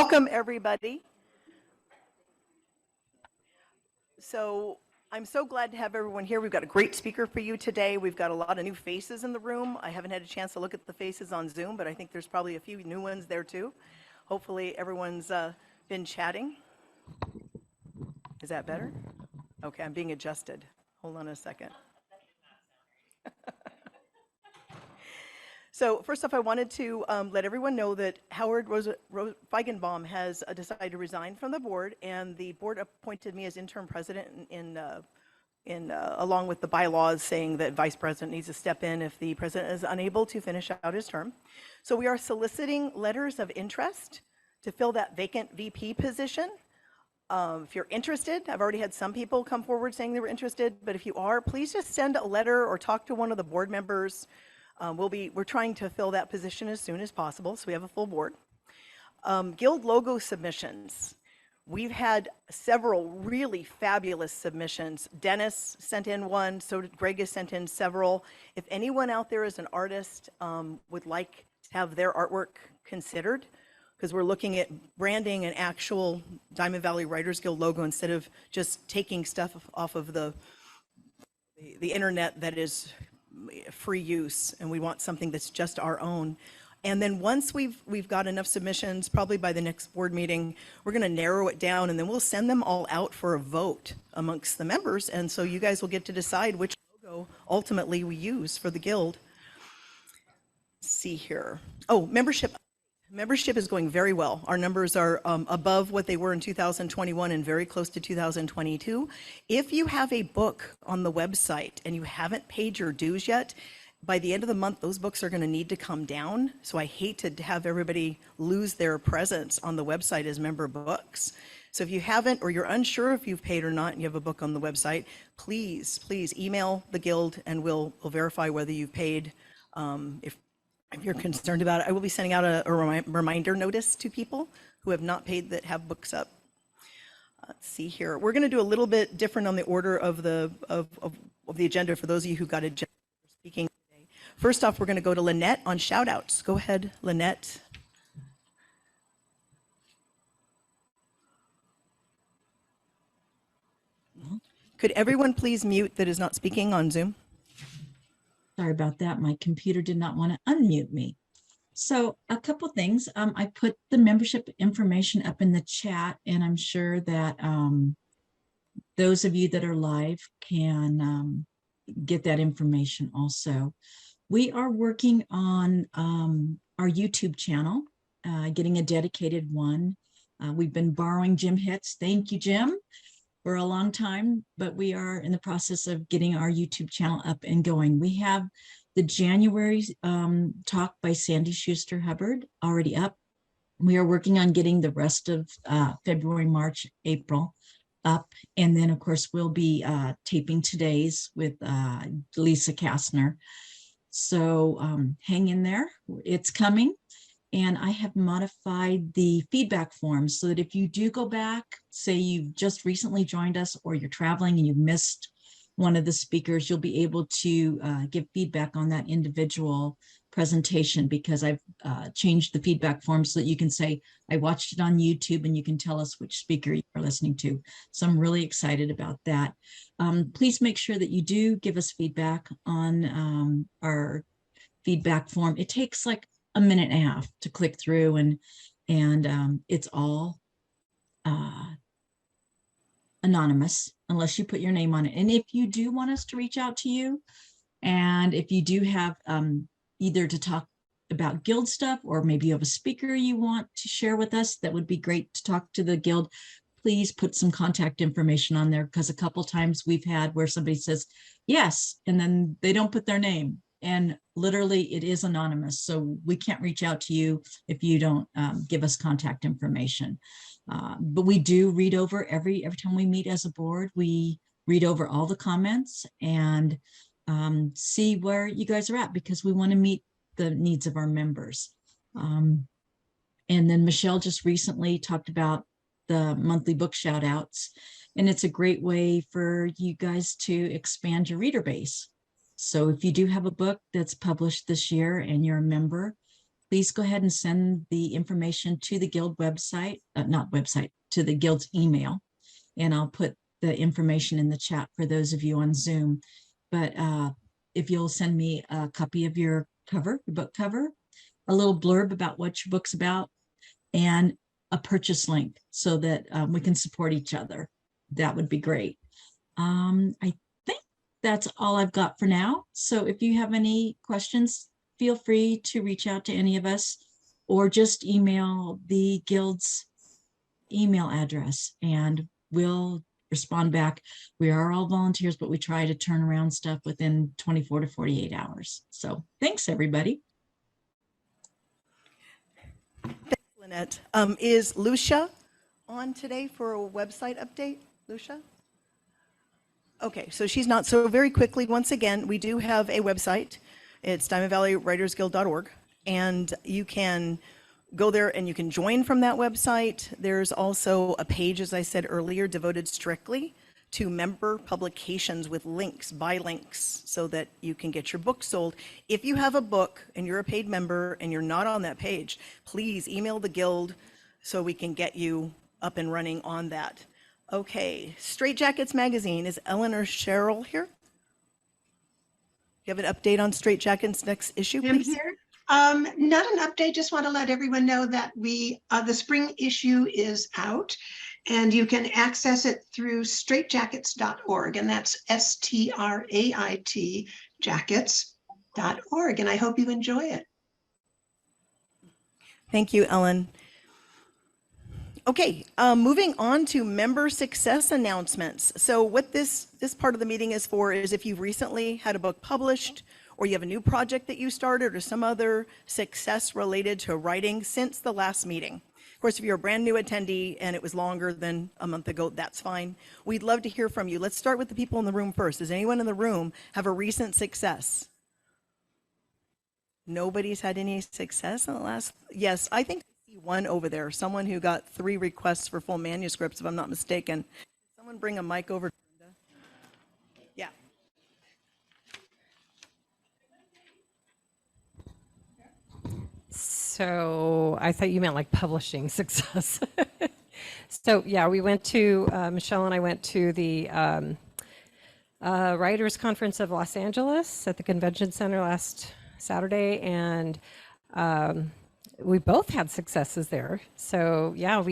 Welcome, everybody. So I'm so glad to have everyone here. We've got a great speaker for you today. We've got a lot of new faces in the room. I haven't had a chance to look at the faces on Zoom, but I think there's probably a few new ones there too. Hopefully everyone's been chatting. Is that better? Okay, I'm being adjusted. Hold on a second. So first off, I wanted to let everyone know that Howard Feigenbaum has decided to resign from the board, and the board appointed me as interim president along with the bylaws saying that vice president needs to step in if the president is unable to finish out his term. So we are soliciting letters of interest to fill that vacant VP position. If you're interested, I've already had some people come forward saying they were interested, but if you are, please just send a letter or talk to one of the board members. We're trying to fill that position as soon as possible, so we have a full board. Guild logo submissions. We've had several really fabulous submissions. Dennis sent in one, so did Greg has sent in several. If anyone out there is an artist, would like to have their artwork considered, because we're looking at branding an actual Diamond Valley Writers Guild logo instead of just taking stuff off of the internet that is free use, and we want something that's just our own. And then once we've got enough submissions, probably by the next board meeting, we're going to narrow it down, and then we'll send them all out for a vote amongst the members, and so you guys will get to decide which logo ultimately we use for the guild. Let's see here. Oh, membership. Membership is going very well. Our numbers are above what they were in 2021 and very close to 2022. If you have a book on the website and you haven't paid your dues yet, by the end of the month, those books are going to need to come down. So I hate to have everybody lose their presence on the website as member books. So if you haven't, or you're unsure if you've paid or not, and you have a book on the website, please email the guild and we'll verify whether you've paid. If you're concerned about it, I will be sending out a reminder notice to people who have not paid that have books up. Let's see here. We're going to do a little bit different on the order of the agenda for those of you who got agenda for speaking today. First off, we're going to go to Lynette on shout outs. Go ahead, Lynette. Could everyone please mute that is not speaking on Zoom? Sorry about that. My computer did not want to unmute me. So a couple things. I put the membership information up in the chat, and I'm sure that those of you that are live can get that information also. We are working on our YouTube channel, getting a dedicated one. We've been borrowing Jim Hitz. Thank you, Jim, for a long time, but we are in the process of getting our YouTube channel up and going. We have the January talk by Sandy Schuster Hubbard already up. We are working on getting the rest of February, March, April up. And then of course we'll be taping today's with Lisa Kastner. So hang in there, it's coming. And I have modified the feedback forms so that if you do go back, say you've just recently joined us or you're traveling and you've missed one of the speakers, you'll be able to give feedback on that individual presentation, because I've changed the feedback form so that you can say, I watched it on YouTube, and you can tell us which speaker you're listening to. So I'm really excited about that. Please make sure that you do give us feedback on our feedback form. It takes like a minute and a half to click through, and it's all anonymous unless you put your name on it. And if you do want us to reach out to you, and if you do have either to talk about guild stuff, or maybe you have a speaker you want to share with us, that would be great to talk to the guild, please put some contact information on there, because a couple times we've had where somebody says yes, and then they don't put their name. And literally it is anonymous, so we can't reach out to you if you don't give us contact information. But we do read over every time we meet as a board. We read over all the comments and see where you guys are at, because we want to meet the needs of our members. And then Michelle just recently talked about the monthly book shout outs, and it's a great way for you guys to expand your reader base. So if you do have a book that's published this year and you're a member, please go ahead and send the information to the Guild website, not website, to the Guild's email. And I'll put the information in the chat for those of you on Zoom. But if you'll send me a copy of your cover, your book cover, a little blurb about what your book's about, and a purchase link so that we can support each other, that would be great. I think that's all I've got for now. So if you have any questions, feel free to reach out to any of us or just email the Guild's email address and we'll respond back. We are all volunteers, but we try to turn around stuff within 24 to 48 hours. So thanks, everybody. Thanks, Lynette. Is Lucia on today for a website update? Lucia? Okay, so she's not. So very quickly, once again, we do have a website. It's diamondvalleywritersguild.org, and you can go there and you can join from that website. There's also a page, as I said earlier, devoted strictly to member publications with links, buy links, so that you can get your book sold. If you have a book and you're a paid member and you're not on that page, please email the Guild so we can get you up and running on that. Okay, Straight Jackets Magazine. Is Ellen or Cheryl here? You have an update on Straight Jackets' next issue, I'm please? here. Not an update, just want to let everyone know that the spring issue is out and you can access it through straightjackets.org, and that's STRAIT jackets.org, and I hope you enjoy it. Thank you, Ellen. Okay, moving on to member success announcements. So what this part of the meeting is for is if you've recently had a book published, or you have a new project that you started, or some other success related to writing since the last meeting. Of course, if you're a brand new attendee and it was longer than a month ago, that's fine. We'd love to hear from you. Let's start with the people in the room first. Does anyone in the room have a recent success? Nobody's had any success in the last, yes, I think I see one over there, someone who got 3 requests for full manuscripts, if I'm not mistaken. Someone bring a mic over. Yeah. So I thought you meant like publishing success. So yeah, we went to, Michelle and I went to the Writers Conference of Los Angeles at the Convention Center last Saturday, and we both had successes there. So yeah,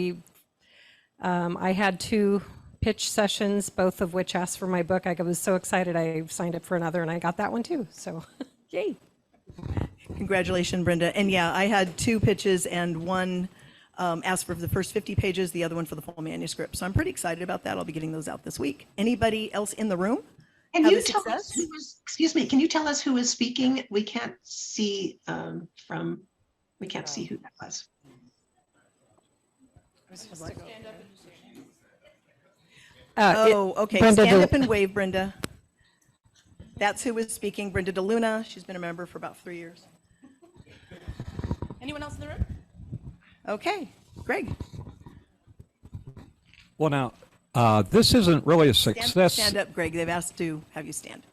I had 2 pitch sessions, both of which asked for my book. I was so excited I signed up for another, and I got that one too. So yay. Congratulations, Brenda. And yeah, I had 2 pitches, and one asked for the first 50 pages, the other one for the full manuscript. So I'm pretty excited about that. I'll be getting those out this week. Anybody else in the room? Can have you a tell success? us who was, excuse me, can you tell us who is speaking? We can't see we can't see who that was. Okay. Brenda Stand De- up and wave, Brenda. That's who was speaking. Brenda DeLuna. She's been a member for about 3 years. Anyone else in the room? Okay. Greg. Well, now, this isn't really a success. Stand up, Greg. They've asked to have you stand.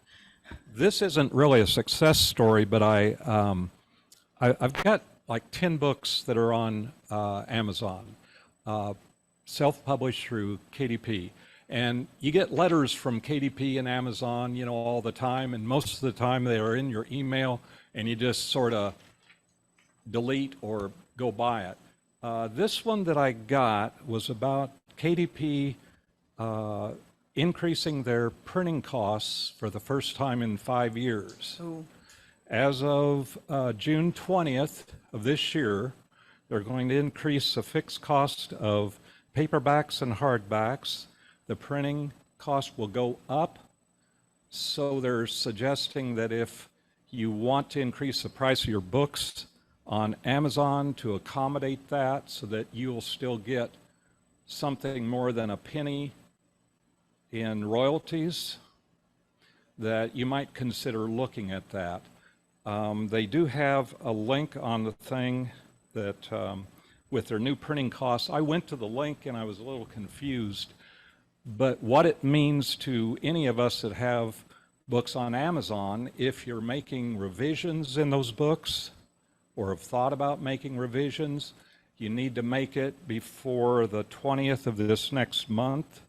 This isn't really a success story, but I've got like 10 books that are on Amazon, self-published through KDP. And you get letters from KDP and Amazon, you know, all the time. And most of the time they are in your email and you just sort of delete or go by it. This one that I got was about KDP increasing their printing costs for the first time in 5 years. Ooh. As of June 20th of this year, they're going to increase the fixed cost of paperbacks and hardbacks. The printing cost will go up. So they're suggesting that if you want to increase the price of your books on Amazon to accommodate that so that you'll still get something more than a penny in royalties, that you might consider looking at that. They do have a link on the thing that with their new printing costs. I went to the link and I was a little confused, but what it means to any of us that have books on Amazon, if you're making revisions in those books, or have thought about making revisions, you need to make it before the 20th of this next month.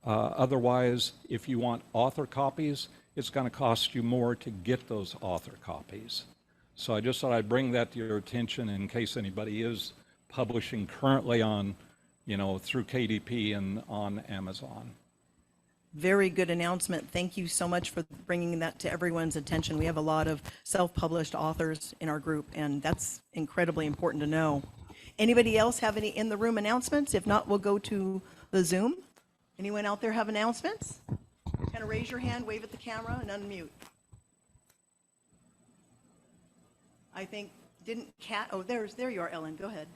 Otherwise, if you want author copies, it's going to cost you more to get those author copies. So I just thought I'd bring that to your attention in case anybody is publishing currently on, through KDP and on Amazon. Very good announcement. Thank you so much for bringing that to everyone's attention. We have a lot of self-published authors in our group, and that's incredibly important to know. Anybody else have any in the room announcements? If not, we'll go to the Zoom. Anyone out there have announcements? Kind of raise your hand, wave at the camera, and unmute. I think, there you are, Ellen. Go ahead.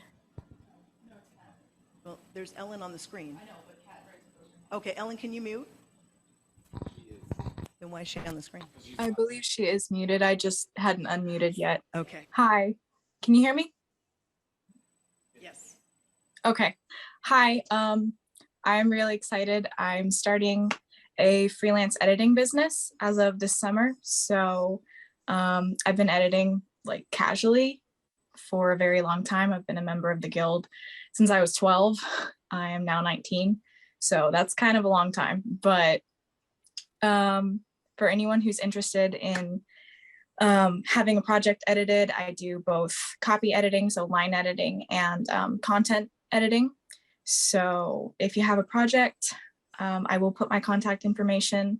Well, there's Ellen on the screen. I know, but Kat raised. Okay, Ellen, can you mute? Then why is she on the screen? I believe she is muted. I just hadn't unmuted yet. Okay. Hi, can you hear me? Yes. Okay. Hi, I'm really excited. I'm starting a freelance editing business as of this summer. So I've been editing like casually for a very long time. I've been a member of the guild since I was 12. I am now 19. So that's kind of a long time. But for anyone who's interested in having a project edited, I do both copy editing, so line editing, and content editing. So if you have a project, I will put my contact information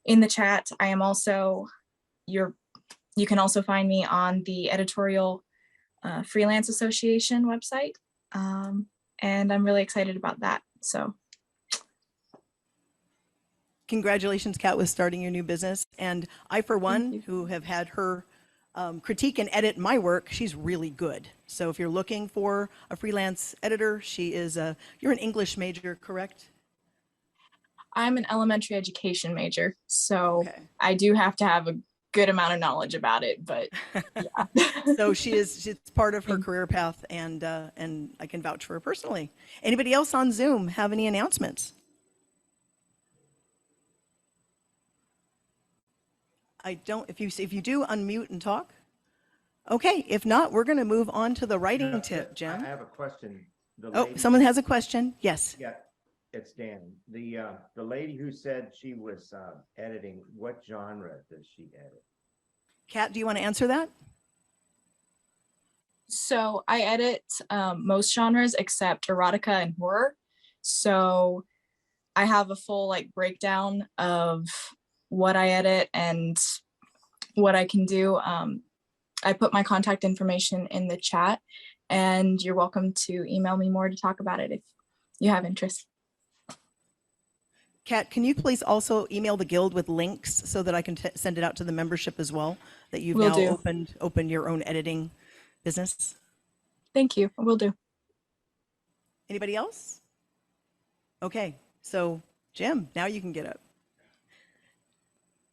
in the chat. I am also you can also find me on the Editorial Freelance Association website. And I'm really excited about that. So Congratulations, Kat, with starting your new business. And I, for one, who have had her critique and edit my work, she's really good. So if you're looking for a freelance editor, she is you're an English major, correct? I'm an elementary education major, so Okay. I do have to have a good amount of knowledge about it, but yeah. So she's part of her career path, and I can vouch for her personally. Anybody else on Zoom have any announcements? I don't, if you do, unmute and talk. Okay, if not, we're going to move on to the writing tip, Jim. I have a question. Someone has a question. Yes. Yeah, it's Dan. The lady who said she was editing, what genre does she edit? Kat, do you want to answer that? So I edit most genres except erotica and horror. So I have a full breakdown of what I edit and what I can do. I put my contact information in the chat, and you're welcome to email me more to talk about it if you have interest. Kat, can you please also email the guild with links so that I can send it out to the membership as well, that you've Will now do. opened your own editing business? Thank you. I will do. Anybody else? Okay, so Jim, now you can get up.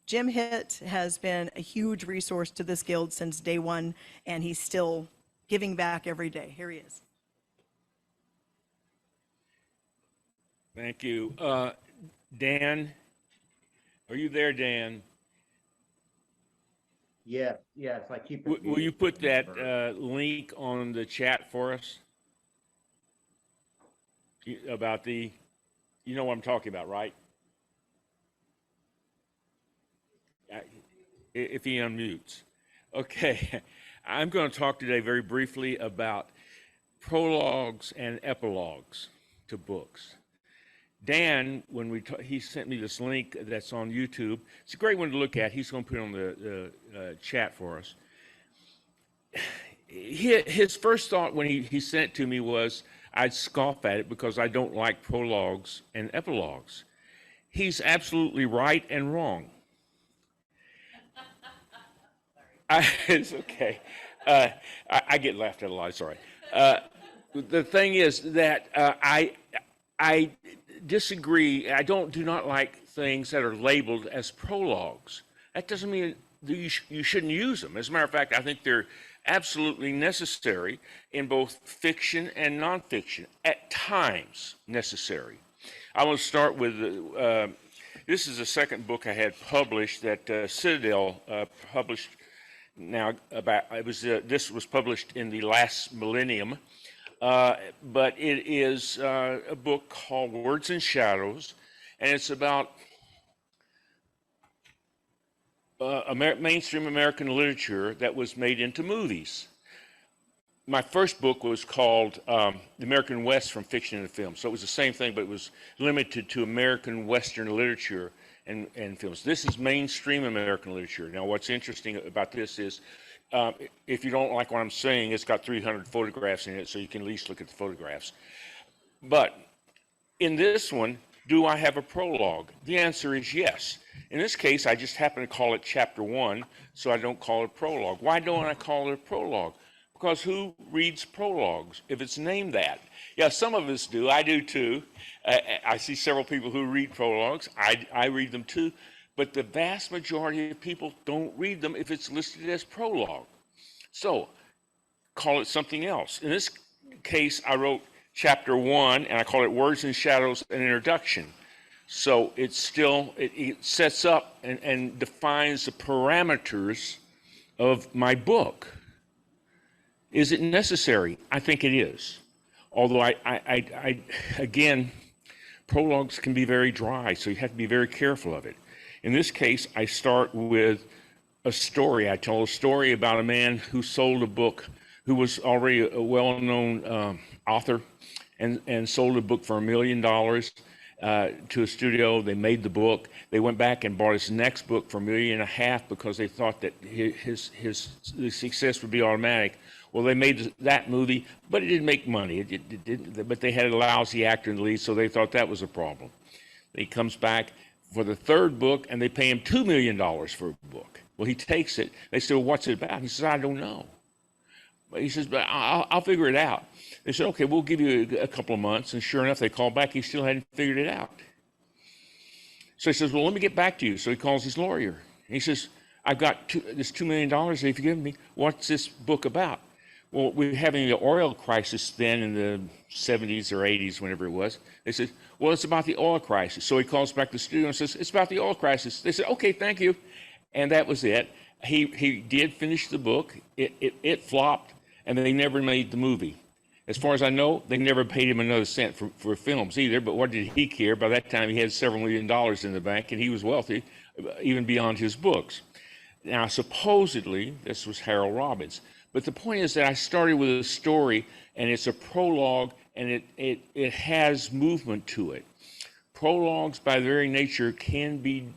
Jim Hitt has been a huge resource to this guild since day one, and he's still giving back every day. Here he is. Thank you. Dan, are you there, Dan? Yes, I keep it. Will you put that link on the chat for us? About you know what I'm talking about, right? If he unmutes. Okay, I'm going to talk today very briefly about prologues and epilogues to books. Dan, when he sent me this link that's on YouTube. It's a great one to look at. He's going to put it on the chat for us. His first thought when he sent it to me was I'd scoff at it because I don't like prologues and epilogues. He's absolutely right and wrong. It's okay. I get laughed at a lot. Sorry. The thing is that I disagree. I do not like things that are labeled as prologues. That doesn't mean that you shouldn't use them. As a matter of fact, I think they're absolutely necessary in both fiction and nonfiction. At times necessary. I will start with this is the second book I had published that Citadel published now about it was this was published in the last millennium, but it is a book called Words and Shadows, and it's about mainstream American literature that was made into movies. My first book was called The American West from Fiction and Film. So it was the same thing, but it was limited to American Western literature and films. This is mainstream American literature. Now, what's interesting about this is, if you don't like what I'm saying, it's got 300 photographs in it, so you can at least look at the photographs. But in this one, do I have a prologue? The answer is yes. In this case, I just happen to call it chapter 1, so I don't call it prologue. Why don't I call it a prologue? Because who reads prologues if it's named that? Yeah, some of us do. I do too. I see several people who read prologues. I read them too. But the vast majority of people don't read them if it's listed as prologue. So call it something else. In this case, I wrote chapter 1, and I call it Words and Shadows, an introduction. So it's still, it sets up and defines the parameters of my book. Is it necessary? I think it is. Although again, prologues can be very dry, so you have to be very careful of it. In this case, I start with a story. I tell a story about a man who sold a book, who was already a well-known author, and sold a book for $1 million to a studio. They made the book. They went back and bought his next book for $1.5 million because they thought that the success would be automatic. Well, they made that movie, but it didn't make money. It didn't. But they had a lousy actor in the lead, so they thought that was a problem. He comes back for the third book, and they pay him $2 million for a book. Well, he takes it. They said, well, what's it about? He says, I don't know. But he says, but I'll figure it out. They said, okay, we'll give you a couple of months. And sure enough, they called back. He still hadn't figured it out. So he says, well, let me get back to you. So he calls his lawyer. And he says, I've got this $2 million that you've given me. What's this book about? Well, we were having the oil crisis then in the 70s or 80s, whenever it was. They said, well, it's about the oil crisis. So he calls back to the studio and says, it's about the oil crisis. They said, okay, thank you. And that was it. He did finish the book. It flopped, and they never made the movie. As far as I know, they never paid him another cent for films either, but what did he care? By that time, he had several $1 million in the bank, and he was wealthy, even beyond his books. Now, supposedly, this was Harold Robbins. But the point is that I started with a story, and it's a prologue, and it has movement to it. Prologues, by their very nature, can be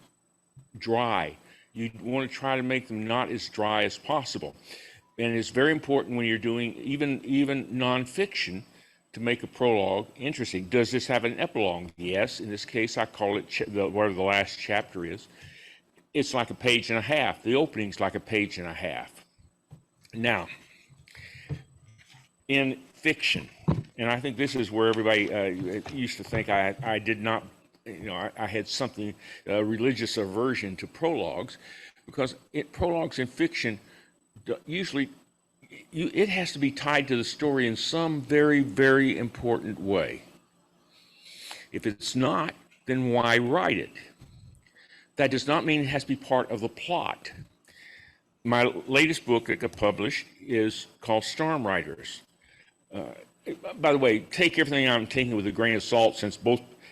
dry. You want to try to make them not as dry as possible. And it's very important when you're doing even nonfiction to make a prologue interesting. Does this have an epilogue? Yes. In this case, I call it whatever the last chapter is. It's like a page and a half. The opening's like a page and a half. Now, in fiction, and I think this is where everybody used to think I did not, I had something, religious aversion to prologues, because prologues in fiction, usually, it has to be tied to the story in some very, very important way. If it's not, then why write it? That does not mean it has to be part of the plot. My latest book that got published is called Storm Riders. By the way, take everything I'm taking with a grain of salt, since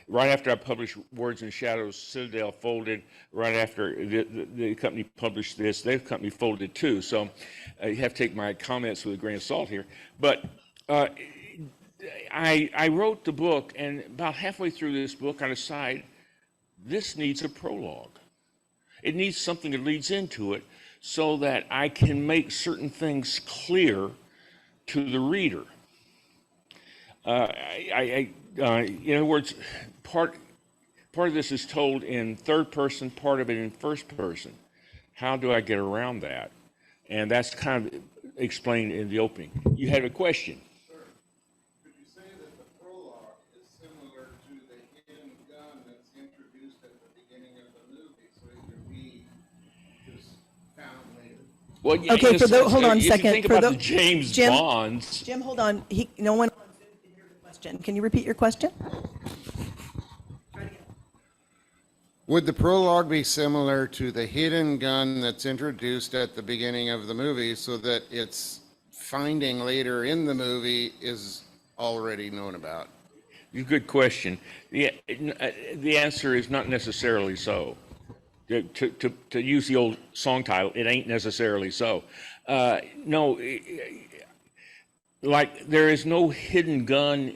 right after I published Words and Shadows, Citadel folded. Right after the company published this, their company folded too. So you have to take my comments with a grain of salt here. But I wrote the book, and about halfway through this book, I decided this needs a prologue. It needs something that leads into it, so that I can make certain things clear to the reader. In other words, part of this is told in third person, part of it in first person. How do I get around that? And that's kind of explained in the opening. You had a question. Sir, could you say that the prologue is similar to the hidden gun that's introduced at the beginning of the movie, so it could be just found later? Well, yeah, Okay, hold on a second. If you think about the James Bonds. Jim, hold on. No one can hear the question. Can you repeat your question? Would the prologue be similar to the hidden gun that's introduced at the beginning of the movie so that its finding later in the movie is already known about? Good question. The answer is not necessarily so. To use the old song title, it ain't necessarily so. No, like there is no hidden gun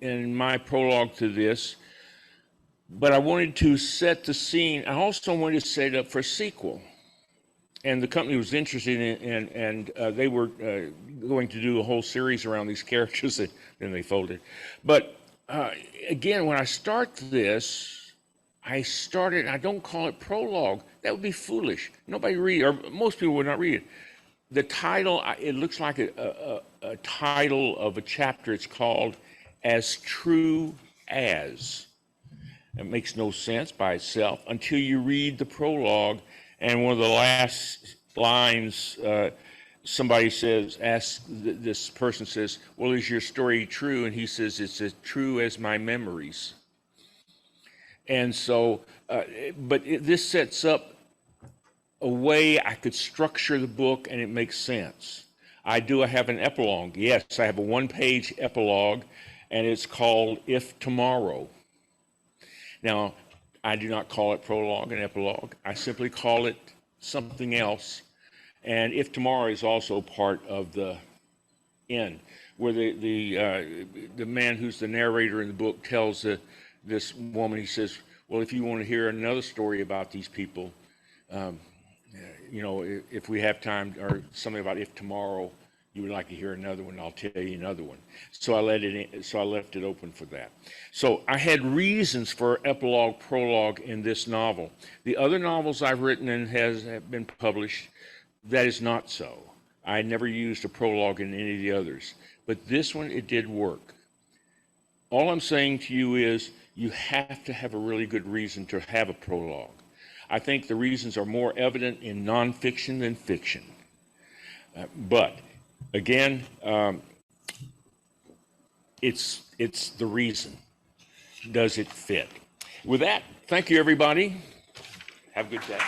in my prologue to this, but I wanted to set the scene. I also wanted to set it up for a sequel. And the company was interested in and they were going to do a whole series around these characters, and then they folded. But again, when I start this, I don't call it prologue. That would be foolish. Nobody read, or most people would not read it. The title, it looks like a title of a chapter. It's called As True As. It makes no sense by itself until you read the prologue. And one of the last lines, somebody says, this person says, well, is your story true? And he says, it's as true as my memories. And so, this sets up a way I could structure the book and it makes sense. I have an epilogue. Yes, I have a one-page epilogue, and it's called If Tomorrow. Now, I do not call it prologue and epilogue. I simply call it something else. And If Tomorrow is also part of the end, where the man who's the narrator in the book tells this woman, he says, well, if you want to hear another story about these people, if we have time, or something about if tomorrow you would like to hear another one, I'll tell you another one. So I left it open for that. So I had reasons for epilogue, prologue in this novel. The other novels I've written and have been published, that is not so. I never used a prologue in any of the others. But this one, it did work. All I'm saying to you is you have to have a really good reason to have a prologue. I think the reasons are more evident in nonfiction than fiction. But again, it's the reason. Does it fit? With that, thank you, everybody. Have a good day.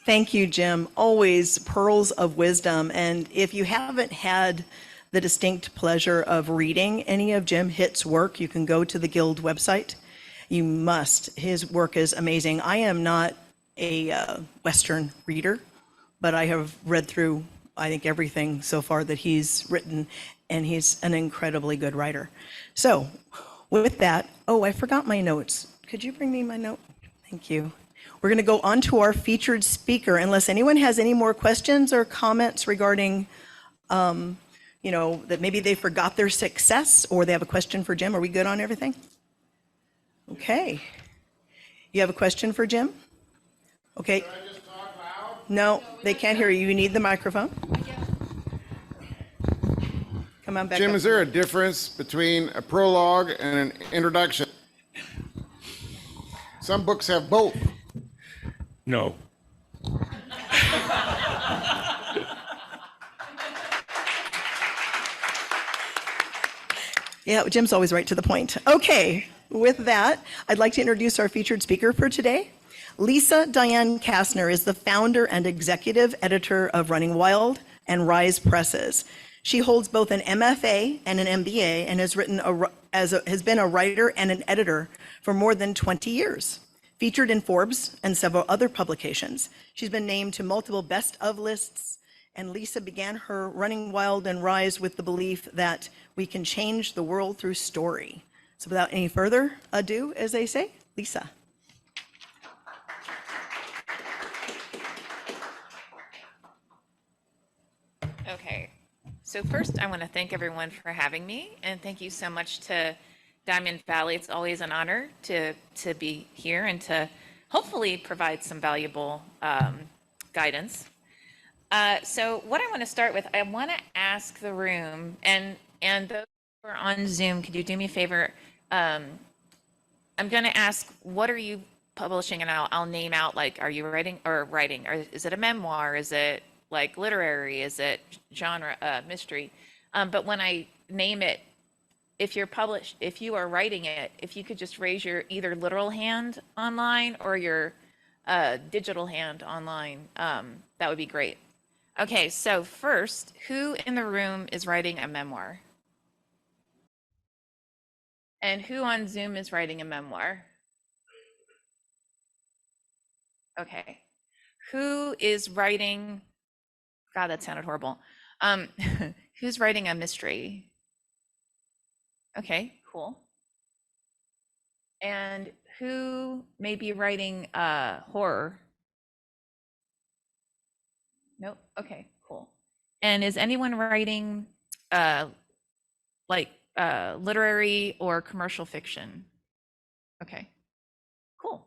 Thank you, Jim. Always pearls of wisdom. And if you haven't had the distinct pleasure of reading any of Jim Hitt's work, you can go to the Guild website. You must. His work is amazing. I am not a Western reader, but I have read through, I think, everything so far that he's written, and he's an incredibly good writer. So with that, oh, I forgot my notes. Could you bring me my note? Thank you. We're going to go on to our featured speaker, unless anyone has any more questions or comments regarding, that maybe they forgot their success or they have a question for Jim. Are we good on everything? Okay. You have a question for Jim? Okay. Should I just talk loud? No, they can't hear you. You need the microphone. Come on back Jim, up. is there a difference between a prologue and an introduction? Some books have both. No. Yeah, Jim's always right to the point. Okay, with that, I'd like to introduce our featured speaker for today. Lisa Diane Kastner is the founder and executive editor of Running Wild and RIZE presses. She holds both an MFA and an MBA and has been a writer and an editor for more than 20 years. Featured in Forbes and several other publications. She's been named to multiple best of lists, and Lisa began her Running Wild and RIZE with the belief that we can change the world through story. So without any further ado, as they say, Lisa. Okay, so first I want to thank everyone for having me, and thank you so much to Diamond Valley. It's always an honor to be here and to hopefully provide some valuable guidance. So what I want to start with, I want to ask the room, and those who are on Zoom, could you do me a favor? I'm going to ask, what are you publishing? And I'll name out, like, are you writing? Or is it a memoir? Is it like literary? Is it genre, mystery? But when I name it, if you are writing it, if you could just raise your either literal hand online or your digital hand online, that would be great. Okay, so first, who in the room is writing a memoir? And who on Zoom is writing a memoir? Okay. Who is writing, God, that sounded horrible. Who's writing a mystery? Okay, cool. And who may be writing horror? Nope. Okay, cool. And is anyone writing literary or commercial fiction? Okay, cool. All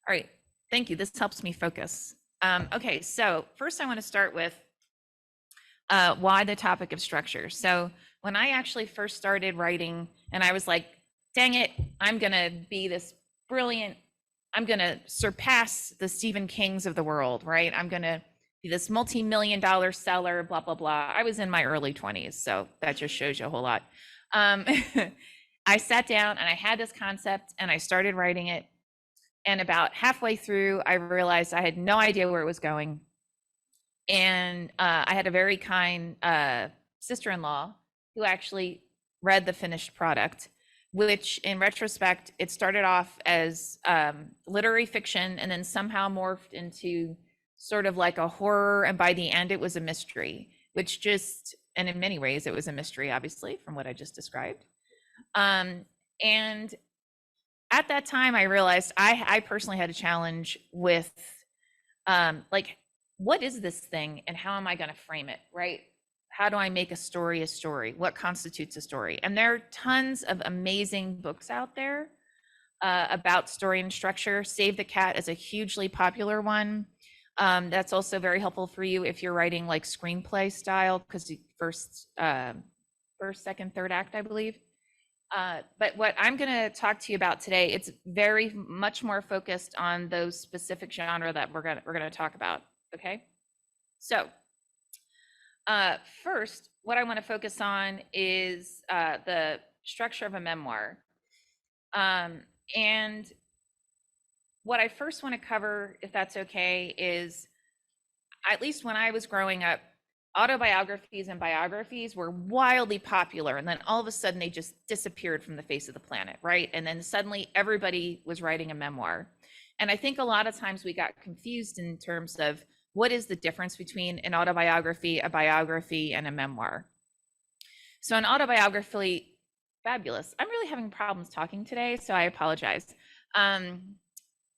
right, thank you. This helps me focus. Okay, so first I want to start with why the topic of structure. So when I actually first started writing, and I was like, dang it, I'm gonna be this brilliant, I'm gonna surpass the Stephen Kings of the world, right? I'm gonna be this multi-million-dollar seller, blah, blah, blah. I was in my early 20s, so that just shows you a whole lot. I sat down and I had this concept and I started writing it. And about halfway through, I realized I had no idea where it was going. And I had a very kind sister-in-law who actually read the finished product, which in retrospect, it started off as literary fiction and then somehow morphed into sort of like a horror. And by the end, it was a mystery, which just, and in many ways, it was a mystery, obviously, from what I just described. And at that time, I realized I personally had a challenge with like, what is this thing and how am I going to frame it, right? How do I make a story? What constitutes a story? And there are tons of amazing books out there about story and structure. Save the Cat is a hugely popular one. That's also very helpful for you if you're writing like screenplay style, because first, second, third act, I believe. But what I'm going to talk to you about today, it's very much more focused on those specific genre that we're going to talk about. Okay, so first, what I want to focus on is the structure of a memoir. And what I first want to cover, if that's okay, is at least when I was growing up, autobiographies and biographies were wildly popular. And then all of a sudden they just disappeared from the face of the planet, right? And then suddenly everybody was writing a memoir. And I think a lot of times we got confused in terms of what is the difference between an autobiography, a biography, and a memoir. So an autobiography, fabulous. I'm really having problems talking today, so I apologize.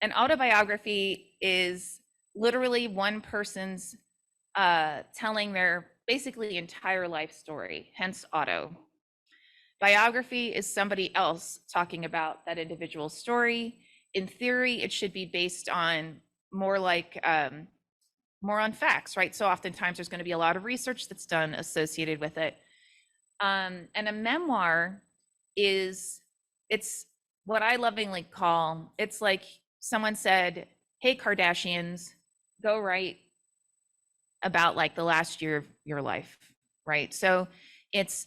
An autobiography is literally one person's telling their basically entire life story, hence auto. Biography is somebody else talking about that individual story. In theory, it should be based on more like more on facts, right? So oftentimes there's going to be a lot of research that's done associated with it. And a memoir it's what I lovingly call, it's like someone said, hey, Kardashians, go write about like the last year of your life, right? So it's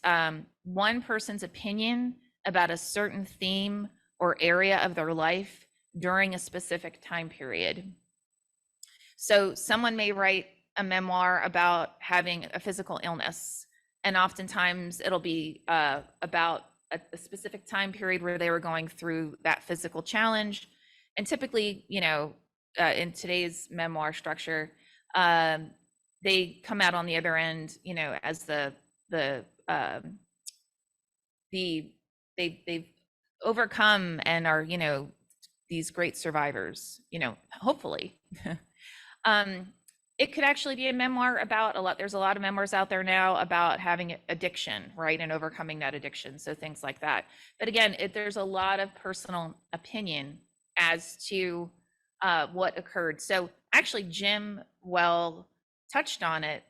one person's opinion about a certain theme or area of their life during a specific time period. So someone may write a memoir about having a physical illness, and oftentimes it'll be about a specific time period where they were going through that physical challenge. And typically, you know, in today's memoir structure, they come out on the other end, you know, as they've overcome and are, you know, these great survivors, you know, hopefully. It could actually be a memoir about there's a lot of memoirs out there now about having addiction, right? And overcoming that addiction. So things like that. But again, there's a lot of personal opinion as to what occurred. So actually Jim Well touched on it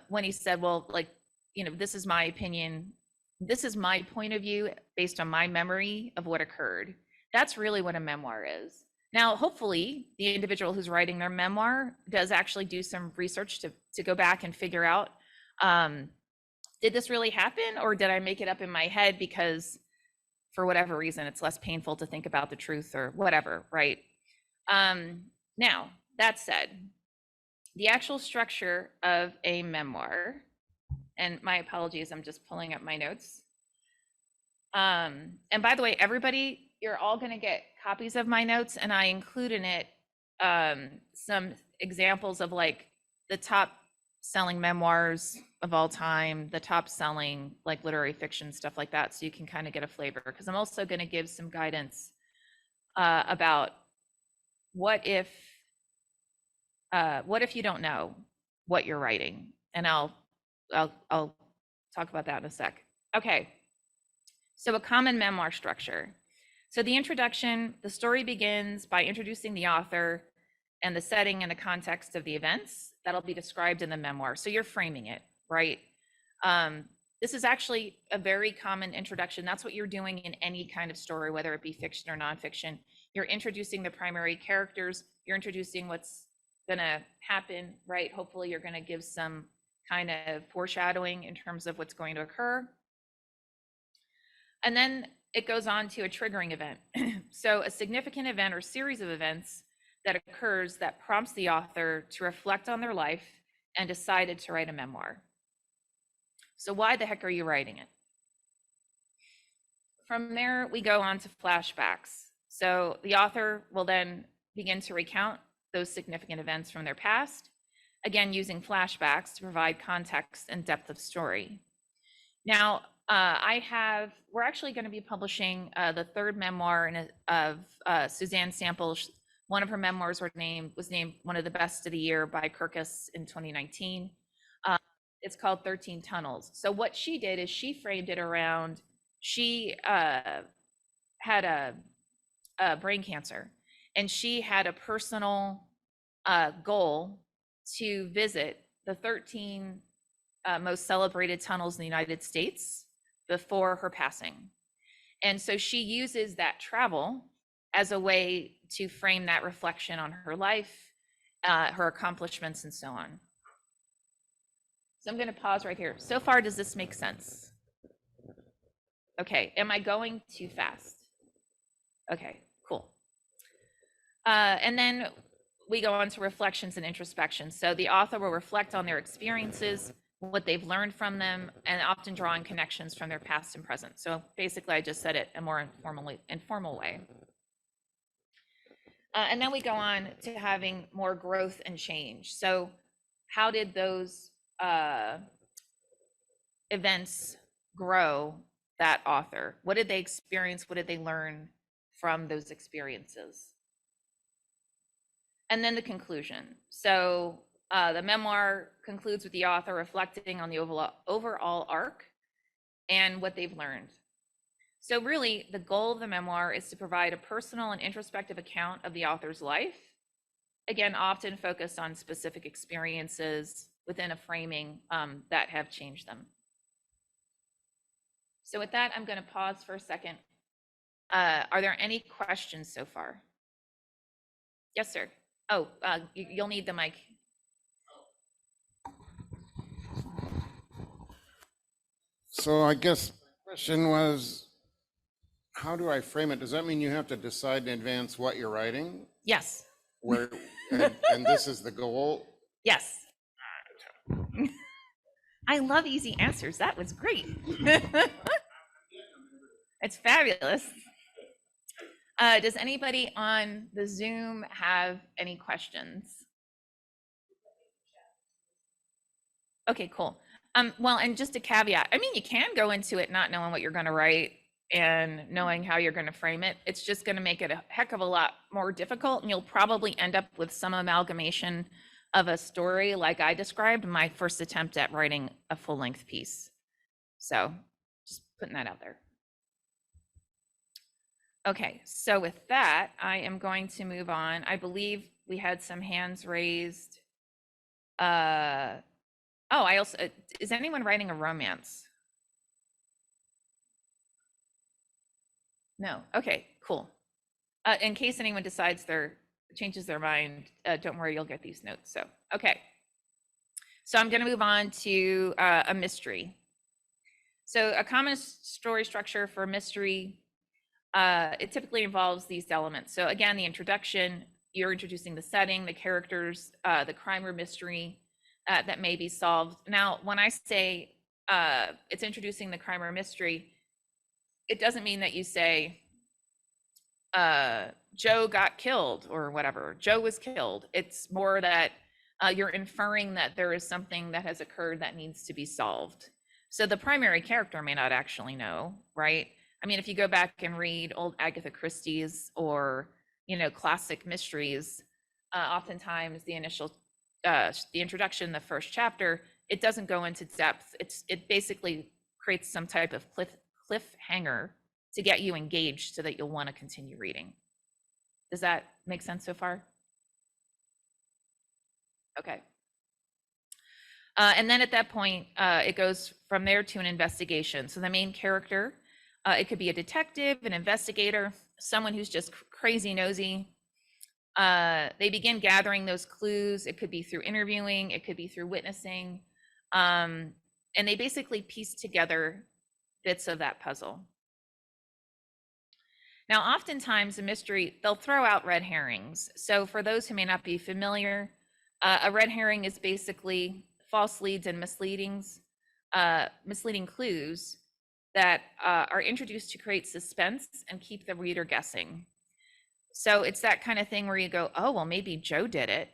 when he said, well, like, you know, this is my opinion. This is my point of view based on my memory of what occurred. That's really what a memoir is. Now, hopefully, the individual who's writing their memoir does actually do some research to go back and figure out did this really happen, or did I make it up in my head because for whatever reason it's less painful to think about the truth or whatever, right? Now, that said, the actual structure of a memoir, and my apologies, I'm just pulling up my notes. And by the way, everybody, you're all going to get copies of my notes, and I include in it some examples of like the top selling memoirs of all time, the top selling like literary fiction, stuff like that, so you can kind of get a flavor, because I'm also going to give some guidance about what if you don't know what you're writing, and I'll talk about that in a sec. Okay, so a common memoir structure. So the introduction, the story begins by introducing the author and the setting and the context of the events that'll be described in the memoir. So you're framing it, right? This is actually a very common introduction. That's what you're doing in any kind of story, whether it be fiction or nonfiction. You're introducing the primary characters. You're introducing what's gonna happen, right? Hopefully you're gonna give some kind of foreshadowing in terms of what's going to occur. And then it goes on to a triggering event. So a significant event or series of events that occurs that prompts the author to reflect on their life and decided to write a memoir. So why the heck are you writing it? From there, we go on to flashbacks. So the author will then begin to recount those significant events from their past, again, using flashbacks to provide context and depth of story. Now, we're actually going to be publishing the third memoir of Suzanne Sample. One of her memoirs was named one of the best of the year by Kirkus in 2019. It's called 13 Tunnels. So what she did is she framed it around, she had a brain cancer, and she had a personal goal to visit the 13 most celebrated tunnels in the United States before her passing. And so she uses that travel as a way to frame that reflection on her life, her accomplishments, and so on. So I'm going to pause right here. So far, does this make sense? Okay, am I going too fast? Okay, cool. And then we go on to reflections and introspection. So the author will reflect on their experiences, what they've learned from them, and often drawing connections from their past and present. So basically, I just said it a more informal way. And then we go on to having more growth and change. So how did those events grow that author? What did they experience? What did they learn from those experiences? And then the conclusion. So the memoir concludes with the author reflecting on the overall arc and what they've learned. So really, the goal of the memoir is to provide a personal and introspective account of the author's life, again, often focused on specific experiences within a framing that have changed them. So with that, I'm going to pause for a second. Are there any questions so far? Yes, sir. Oh, you'll need the mic. So I guess the question was, how do I frame it? Does that mean you have to decide in advance what you're writing? Yes. Where and this is the goal? Yes. I love easy answers. That was great. It's fabulous. Does anybody on the Zoom have any questions? Okay, cool. Well, and just a caveat, I mean, you can go into it not knowing what you're going to write and knowing how you're going to frame it. It's just going to make it a heck of a lot more difficult, and you'll probably end up with some amalgamation of a story like I described my first attempt at writing a full-length piece. So just putting that out there. Okay, so with that, I am going to move on. I believe we had some hands raised. I also, is anyone writing a romance? No, okay, cool. In case anyone decides changes their mind, don't worry, you'll get these notes. So, okay. So I'm gonna move on to a mystery. So a common story structure for mystery, it typically involves these elements. So again, the introduction, you're introducing the setting, the characters, the crime or mystery that may be solved. Now, when I say it's introducing the crime or mystery, it doesn't mean that you say, Joe got killed or whatever. Joe was killed. It's more that you're inferring that there is something that has occurred that needs to be solved. So the primary character may not actually know, right? I mean, if you go back and read old Agatha Christie's or, classic mysteries, oftentimes the introduction, the first chapter, it doesn't go into depth. It basically creates some type of cliffhanger to get you engaged so that you'll want to continue reading. Does that make sense so far? Okay. And then at that point, it goes from there to an investigation. So the main character, it could be a detective, an investigator, someone who's just crazy nosy. They begin gathering those clues. It could be through interviewing, it could be through witnessing. And they basically piece together bits of that puzzle. Now, oftentimes a mystery, they'll throw out red herrings. So for those who may not be familiar, a red herring is basically false leads and misleading clues that are introduced to create suspense and keep the reader guessing. So it's that kind of thing where you go, oh, well, maybe Joe did it.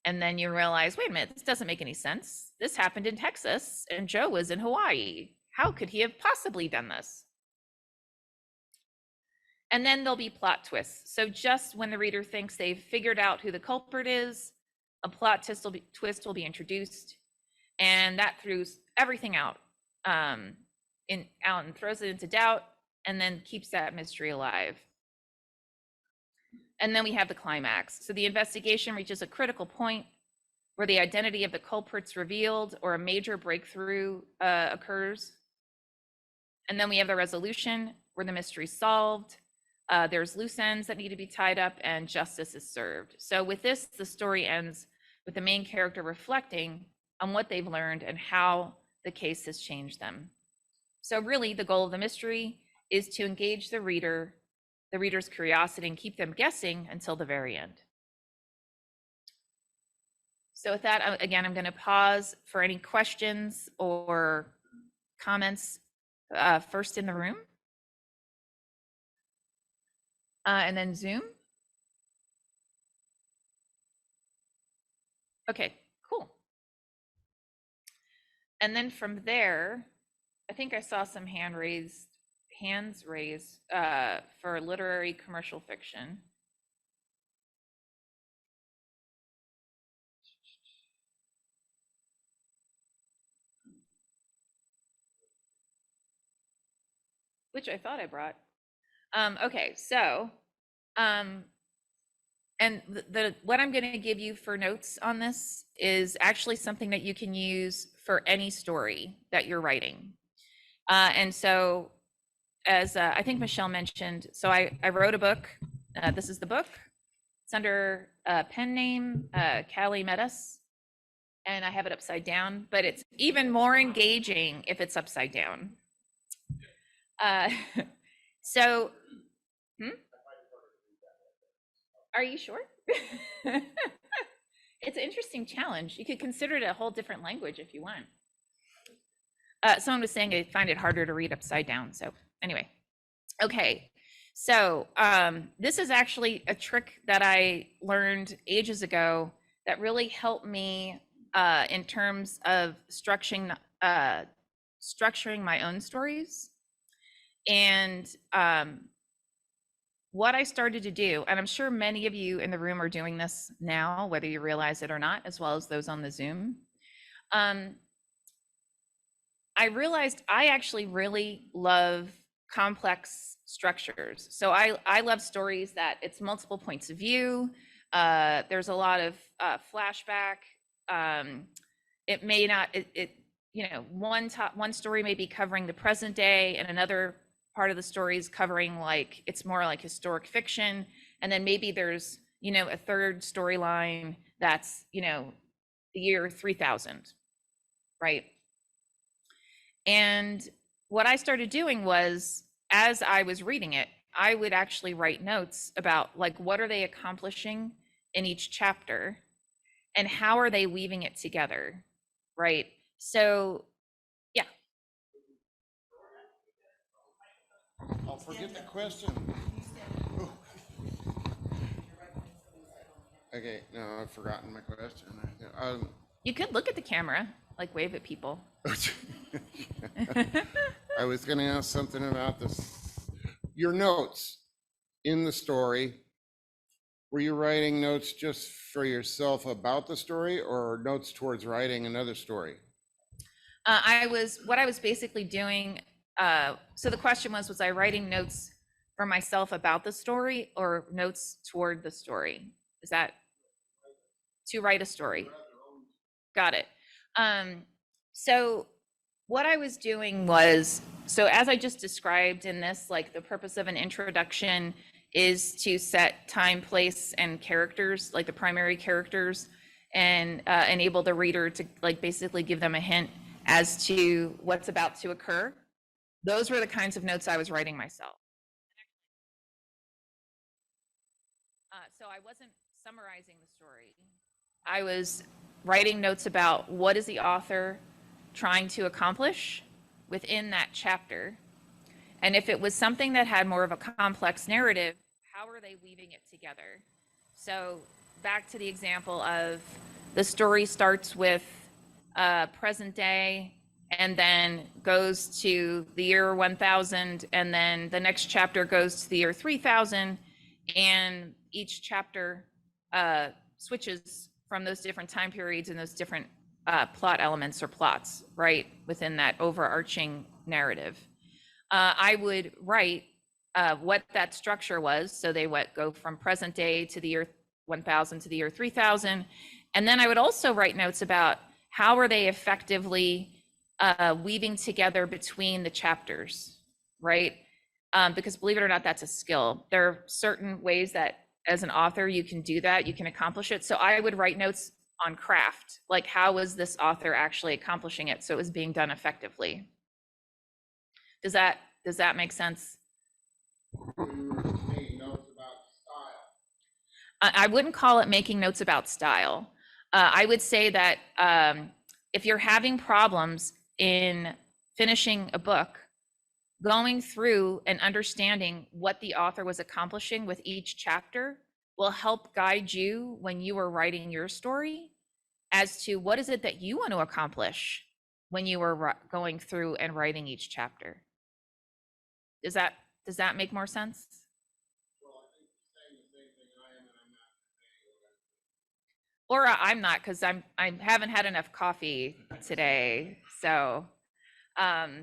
And then you realize, wait a minute, this doesn't make any sense. This happened in Texas and Joe was in Hawaii. How could he have possibly done this? And then there'll be plot twists. So just when the reader thinks they've figured out who the culprit is, a plot twist will be introduced, and that throws everything out and throws it into doubt, and then keeps that mystery alive. And then we have the climax. So the investigation reaches a critical point where the identity of the culprit's revealed or a major breakthrough occurs. And then we have the resolution where the mystery's solved. There's loose ends that need to be tied up and justice is served. So with this, the story ends with the main character reflecting on what they've learned and how the case has changed them. So really the goal of the mystery is to engage the reader's curiosity and keep them guessing until the very end. So with that, again, I'm going to pause for any questions or comments first in the room. And then Zoom. Okay, cool. And then from there, I think I saw some hands raised for literary commercial fiction. Which I thought I brought. Okay, so, and what I'm going to give you for notes on this is actually something that you can use for any story that you're writing. And so, as I think Michelle mentioned, so I wrote a book. This is the book. It's under pen name Callie Metis, and I have it upside down, but it's even more engaging if it's upside down. So, Are you sure? It's an interesting challenge. You could consider it a whole different language if you want. Someone was saying I find it harder to read upside down. So anyway, okay. So this is actually a trick that I learned ages ago that really helped me in terms of structuring my own stories. And what I started to do, and I'm sure many of you in the room are doing this now, whether you realize it or not, as well as those on the Zoom. I realized I actually really love complex structures. So I love stories that it's multiple points of view. There's a lot of flashback. It may not, one story may be covering the present day and another part of the story is covering it's more like historic fiction. And then maybe there's, a third storyline that's, the year 3000, right? And what I started doing was, as I was reading it, I would actually write notes about like, what are they accomplishing in each chapter and how are they weaving it together, right? So, yeah. I'll forget the question. Okay, no, I've forgotten my question. You could look at the camera, like wave at people. I was gonna ask something about this, your notes in the story. Were you writing notes just for yourself about the story or notes towards writing another story? What I was basically doing, so the question was I writing notes for myself about the story or notes toward the story? Is that to write a story? Got it. So what I was doing was, so as I just described in this, like the purpose of an introduction is to set time, place, and characters, like the primary characters, and enable the reader to like basically give them a hint as to what's about to occur. Those were the kinds of notes I was writing myself. So I wasn't summarizing the story. I was writing notes about what is the author trying to accomplish within that chapter. And if it was something that had more of a complex narrative, how are they weaving it together? So back to the example of the story starts with present day and then goes to the year 1000, and then the next chapter goes to the year 3000, and each chapter switches from those different time periods and those different plot elements or plots, right, within that overarching narrative. I would write what that structure was. So they go from present day to the year 1000 to the year 3000. And then I would also write notes about how are they effectively weaving together between the chapters, right? Because believe it or not, that's a skill. There are certain ways that as an author, you can do that, you can accomplish it. So I would write notes on craft, like how was this author actually accomplishing it so it was being done effectively. Does that make sense? I wouldn't call it making notes about style. I would say that if you're having problems in finishing a book, going through and understanding what the author was accomplishing with each chapter will help guide you when you are writing your story as to what is it that you want to accomplish when you are going through and writing each chapter. Does that make more sense? Well, I think you're saying the same thing I am, and I'm not. Or I'm not, because I haven't had enough coffee today. So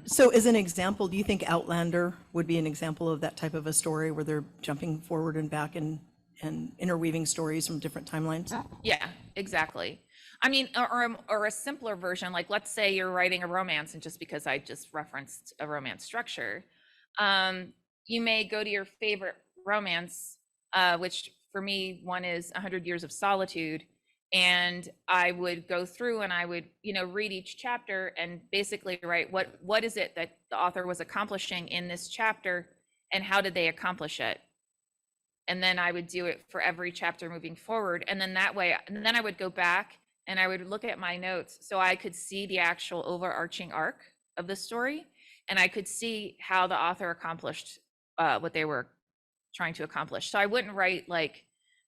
So as an example, do you think Outlander would be an example of that type of a story where they're jumping forward and back and interweaving stories from different timelines? yeah, exactly. I mean, or a simpler version, like let's say you're writing a romance, and just because I just referenced a romance structure, you may go to your favorite romance, which for me, one is 100 Years of Solitude. And I would go through and I would, read each chapter and basically write what is it that the author was accomplishing in this chapter and how did they accomplish it? And then I would do it for every chapter moving forward. And then that way, and then I would go back and I would look at my notes so I could see the actual overarching arc of the story. And I could see how the author accomplished what they were trying to accomplish. So I wouldn't write like,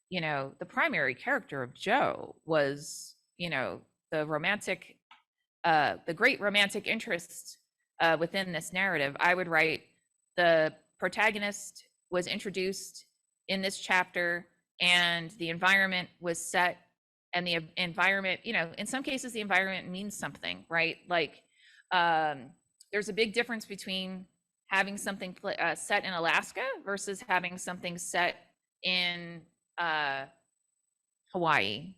the primary character of Joe was, the great romantic interest within this narrative. I would write the protagonist was introduced in this chapter and the environment was set, and the environment, in some cases the environment means something, right? Like there's a big difference between having something set in Alaska versus having something set in Hawaii,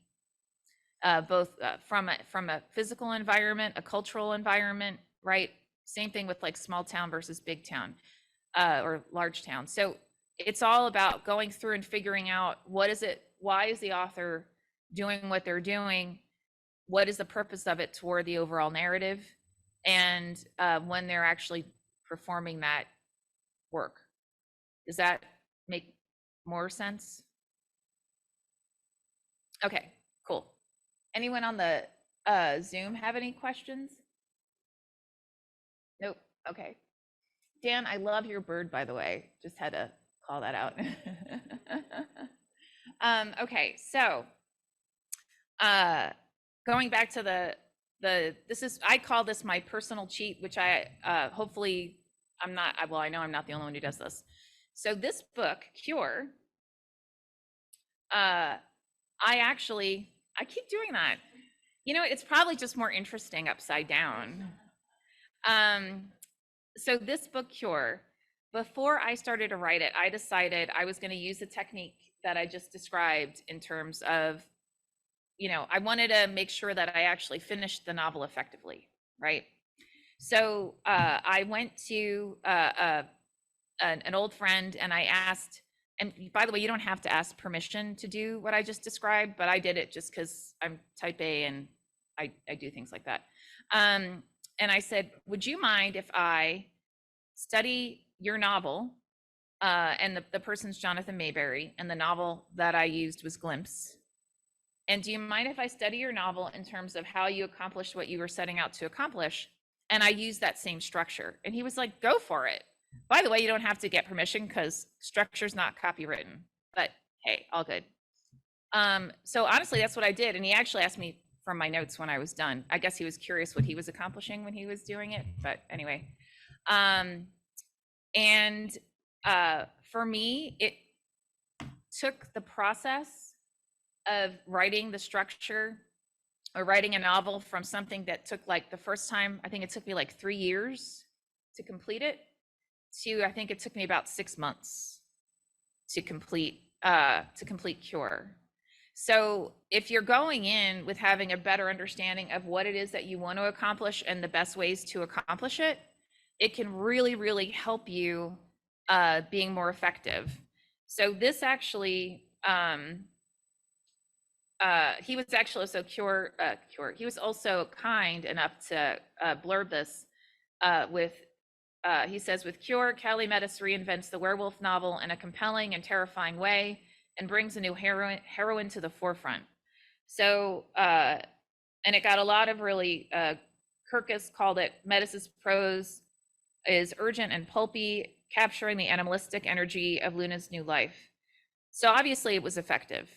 both from a physical environment, a cultural environment, right? Same thing with like small town versus big town or large town. So it's all about going through and figuring out why is the author doing what they're doing? What is the purpose of it toward the overall narrative? And when they're actually performing that work. Does that make more sense? Okay, cool. Anyone on the Zoom have any questions? Nope. Okay. Dan, I love your bird, by the way. Just had to call that out. Okay, so going back to I call this my personal cheat, which I hopefully I'm not, well, I know I'm not the only one who does this. So this book, Cure, I keep doing that. You know, it's probably just more interesting upside down. So this book, Cure, before I started to write it, I decided I was going to use the technique that I just described in terms of, you know, I wanted to make sure that I actually finished the novel effectively, right? So I went to an old friend and I asked, and by the way, you don't have to ask permission to do what I just described, but I did it just because I'm type A and I do things like that. And I said, would you mind if I study your novel? And the person's Jonathan Mayberry, and the novel that I used was Glimpse. And do you mind if I study your novel in terms of how you accomplished what you were setting out to accomplish? And I used that same structure. And he was like, go for it. By the way, you don't have to get permission because structure's not copywritten, but hey, all good. So honestly, that's what I did. And he actually asked me from my notes when I was done. I guess he was curious what he was accomplishing when he was doing it, but anyway. For me, it took the process of writing the structure or writing a novel from something that took like the first time, I think it took me like 3 years to complete it, to I think it took me about 6 months to complete Cure. So if you're going in with having a better understanding of what it is that you want to accomplish and the best ways to accomplish it, it can really, really help you being more effective. So this actually, he was actually also he was also kind enough to blurb this with, he says, with Cure, Callie Metis reinvents the werewolf novel in a compelling and terrifying way and brings a new heroine to the forefront. So, and it got a lot of really, Kirkus called it, Metis's prose is urgent and pulpy, capturing the animalistic energy of Luna's new life. So obviously it was effective,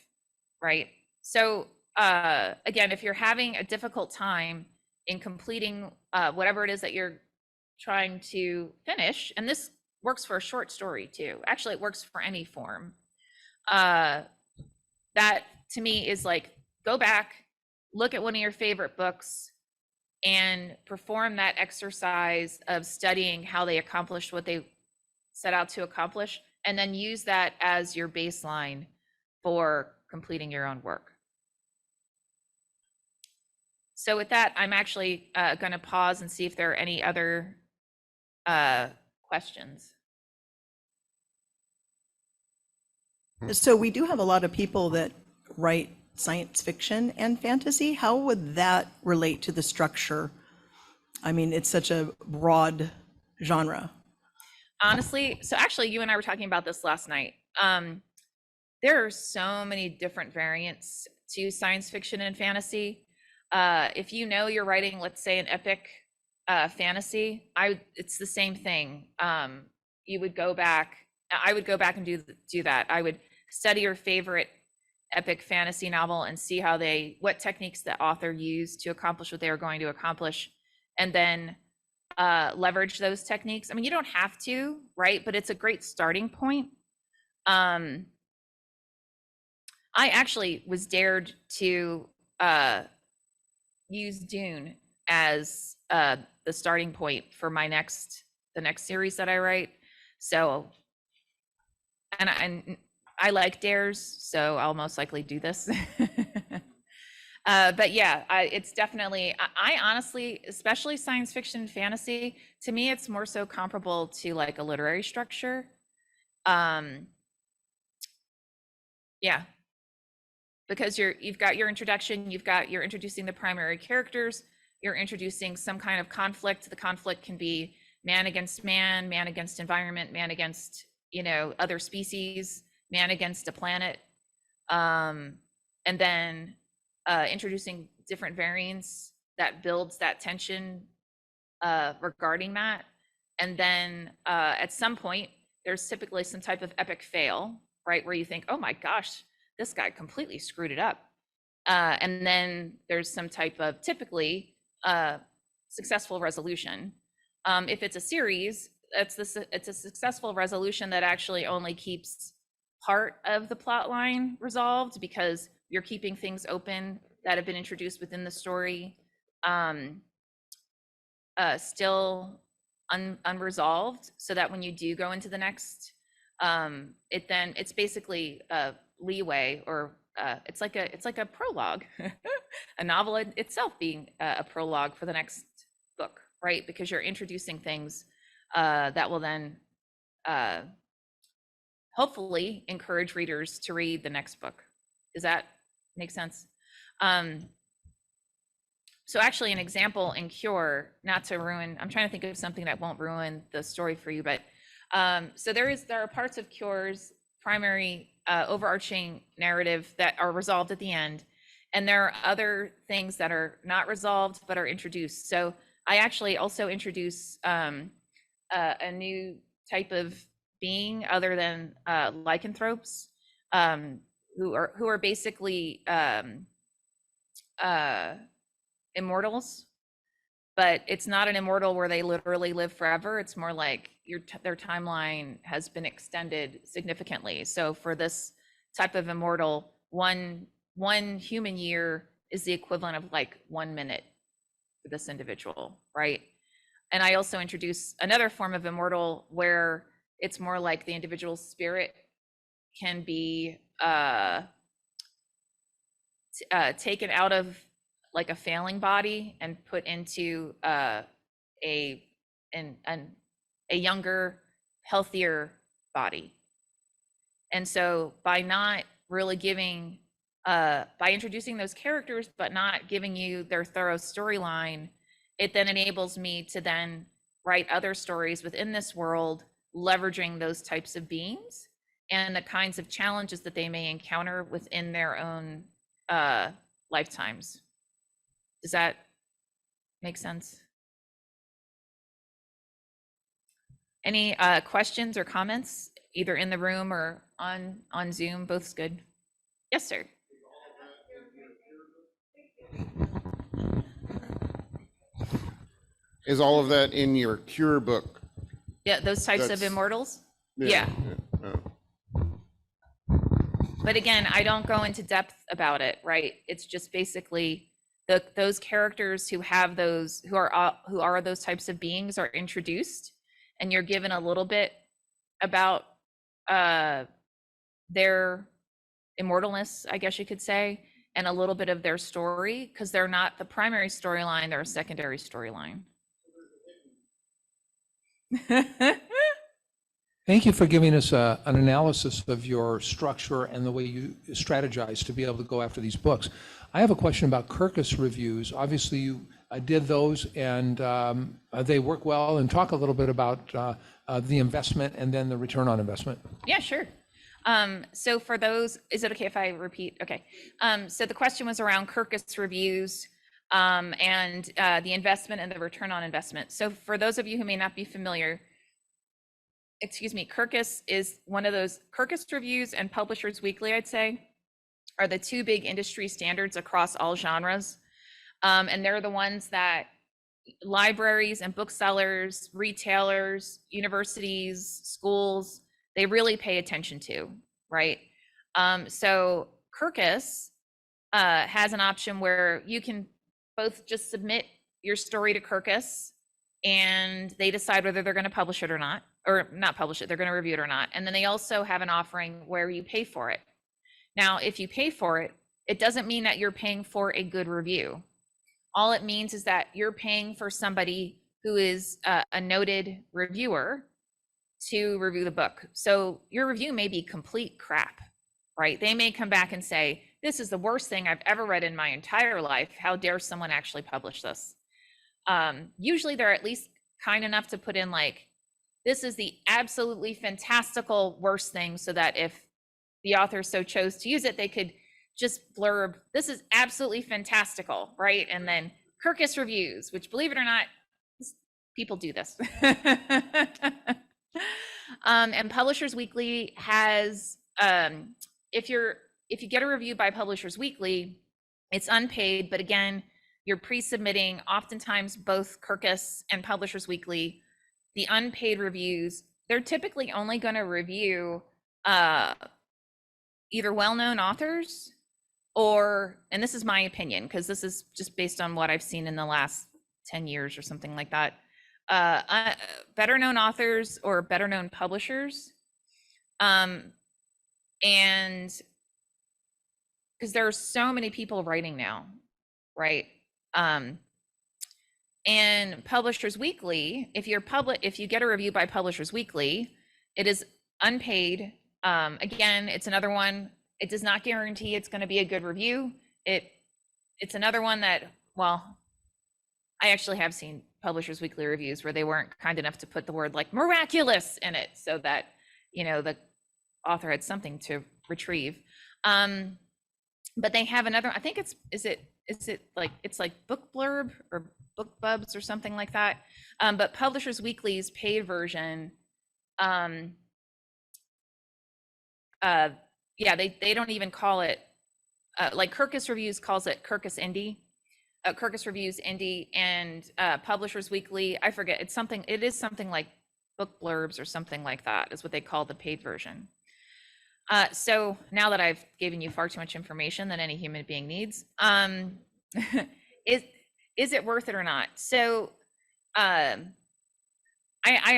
right? So again, if you're having a difficult time in completing whatever it is that you're trying to finish, and this works for a short story too. Actually, it works for any form. That to me is like, go back, look at one of your favorite books and perform that exercise of studying how they accomplished what they set out to accomplish, and then use that as your baseline for completing your own work. So with that, I'm actually going to pause and see if there are any other questions. So we do have a lot of people that write science fiction and fantasy. How would that relate to the structure? I mean, it's such a broad genre. Honestly, so actually you and I were talking about this last night. There are so many different variants to science fiction and fantasy. If you know you're writing, let's say, an epic fantasy, it's the same thing. You would go back, I would go back and do that. I would study your favorite epic fantasy novel and see what techniques the author used to accomplish what they were going to accomplish, and then leverage those techniques. I mean, you don't have to, right? But it's a great starting point. I actually was dared to use Dune as the starting point for the next series that I write. So, and I like dares, so I'll most likely do this. But yeah, it's definitely, I honestly, especially science fiction and fantasy, to me, it's more so comparable to like a literary structure. Yeah, because you've got your introduction, you're introducing the primary characters, you're introducing some kind of conflict. The conflict can be man against man, man against environment, man against, you know, other species, man against a planet. And then introducing different variants that builds that tension regarding that. And then at some point, there's typically some type of epic fail, right? Where you think, oh my gosh, this guy completely screwed it up. And then there's some type of typically successful resolution. If it's a series, it's a successful resolution that actually only keeps part of the plot line resolved, because you're keeping things open that have been introduced within the story still unresolved, so that when you do go into the next, it's basically leeway, or it's like a prologue, a novel itself being a prologue for the next book, right? Because you're introducing things that will then hopefully encourage readers to read the next book. Does that make sense? So actually an example in Cure, not to ruin, I'm trying to think of something that won't ruin the story for you, but so there are parts of Cure's primary overarching narrative that are resolved at the end. And there are other things that are not resolved, but are introduced. So I actually also introduce a new type of being other than lycanthropes, who are basically immortals, but it's not an immortal where they literally live forever. It's more like their timeline has been extended significantly. So for this type of immortal, one human year is the equivalent of like 1 minute for this individual, right? And I also introduce another form of immortal where it's more like the individual's spirit can be taken out of like a failing body and put into a younger, healthier body. And so by not really giving, by introducing those characters, but not giving you their thorough storyline, it then enables me to then write other stories within this world, leveraging those types of beings and the kinds of challenges that they may encounter within their own lifetimes. Does that make sense? Any questions or comments, either in the room or on Zoom? Both's good. Yes, sir. Is all of that in your Cure book? Yeah, those types of immortals. Yeah. But again, I don't go into depth about it, right? It's just basically those characters who have those, who are those types of beings are introduced, and you're given a little bit about their immortalness, I guess you could say, and a little bit of their story, because they're not the primary storyline, they're a secondary storyline. Thank you for giving us an analysis of your structure and the way you strategize to be able to go after these books. I have a question about Kirkus reviews. Obviously, you did those, and they work well. And talk a little bit about the investment and then the return on investment. Yeah, sure. So for those, is it okay if I repeat? Okay. So the question was around Kirkus reviews and the investment and the return on investment. So for those of you who may not be familiar, Kirkus is one of those, Kirkus reviews and Publishers Weekly, I'd say, are the two big industry standards across all genres. And they're the ones that libraries and booksellers, retailers, universities, schools, they really pay attention to, right? So Kirkus has an option where you can both just submit your story to Kirkus, and they decide whether they're going to publish it or not, or not publish it, they're going to review it or not. And then they also have an offering where you pay for it. Now, if you pay for it, it doesn't mean that you're paying for a good review. All it means is that you're paying for somebody who is a noted reviewer to review the book. So your review may be complete crap, right? They may come back and say, this is the worst thing I've ever read in my entire life. How dare someone actually publish this? Usually they're at least kind enough to put in like, this is the absolutely fantastical worst thing, so that if the author so chose to use it, they could just blurb, this is absolutely fantastical, right? And then Kirkus reviews, which, believe it or not, people do this. And Publishers Weekly has, if you get a review by Publishers Weekly, it's unpaid, but again, you're pre-submitting, oftentimes both Kirkus and Publishers Weekly. The unpaid reviews, they're typically only going to review either well-known authors or, and this is my opinion, because this is just based on what I've seen in the last 10 years or something like that, better known authors or better known publishers. And because there are so many people writing now, right? And Publishers Weekly, if you get a review by Publishers Weekly, it is unpaid. Again, it's another one. It does not guarantee it's going to be a good review. It's another one that, well, I actually have seen Publishers Weekly reviews where they weren't kind enough to put the word like miraculous in it, so that, you know, the author had something to retrieve. But they have another, I think is it like, it's like book blurb or book bubs or something like that. But Publishers Weekly's paid version, yeah, they don't even call it, like Kirkus Reviews calls it Kirkus Indie, Kirkus Reviews Indie, and Publishers Weekly, I forget, it is something like book blurbs or something like that is what they call the paid version. So now that I've given you far too much information than any human being needs, is it worth it or not? So I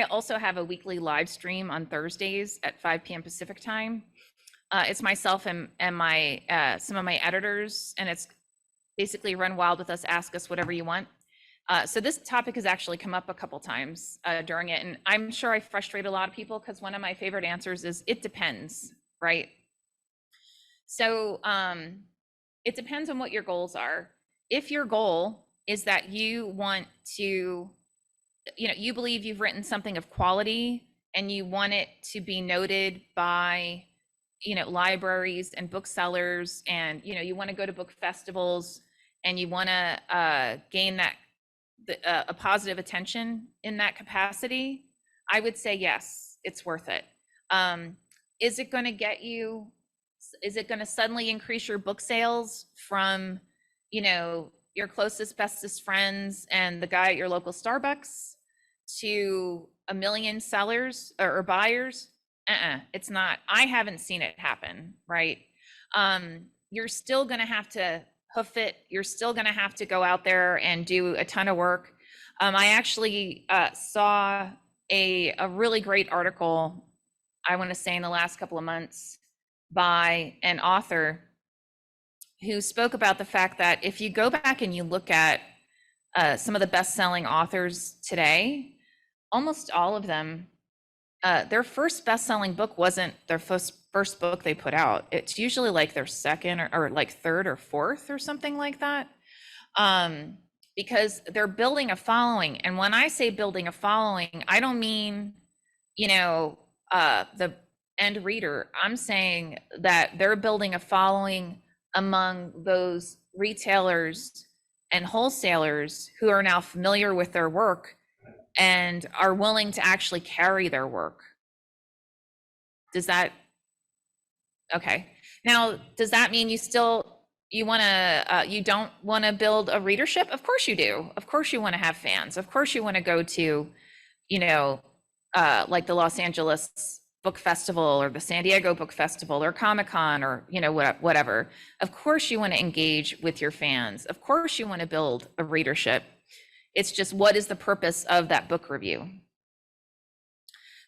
also have a weekly live stream on Thursdays at 5 p.m. Pacific time. It's myself and my some of my editors, and it's basically Run Wild with Us, ask us whatever you want. So this topic has actually come up a couple times during it, and I'm sure I frustrate a lot of people because one of my favorite answers is it depends, right? So it depends on what your goals are. If your goal is that you want to, you know, you believe you've written something of quality and you want it to be noted by, you know, libraries and booksellers, and, you know, you want to go to book festivals and you want to gain that a positive attention in that capacity, I would say yes, it's worth it. Is it going to get you, is it going to suddenly increase your book sales from, you know, your closest, bestest friends and the guy at your local Starbucks to 1 million sellers or buyers? It's not. I haven't seen it happen, right? You're still going to have to hoof it. You're still going to have to go out there and do a ton of work. I actually saw a really great article, I want to say in the last couple of months, by an author who spoke about the fact that if you go back and you look at some of the best-selling authors today, almost all of them, their first best-selling book wasn't their first book they put out. It's usually like their second or like third or fourth or something like that, because they're building a following. And when I say building a following, I don't mean, you know, the end reader. I'm saying that they're building a following among those retailers and wholesalers who are now familiar with their work and are willing to actually carry their work. Does that, okay. Now, does that mean you don't want to build a readership? Of course you do. Of course you want to have fans. Of course you want to go to, you know, like the Los Angeles Book Festival or the San Diego Book Festival or Comic-Con or, you know, whatever. Of course you want to engage with your fans. Of course you want to build a readership. It's just, what is the purpose of that book review?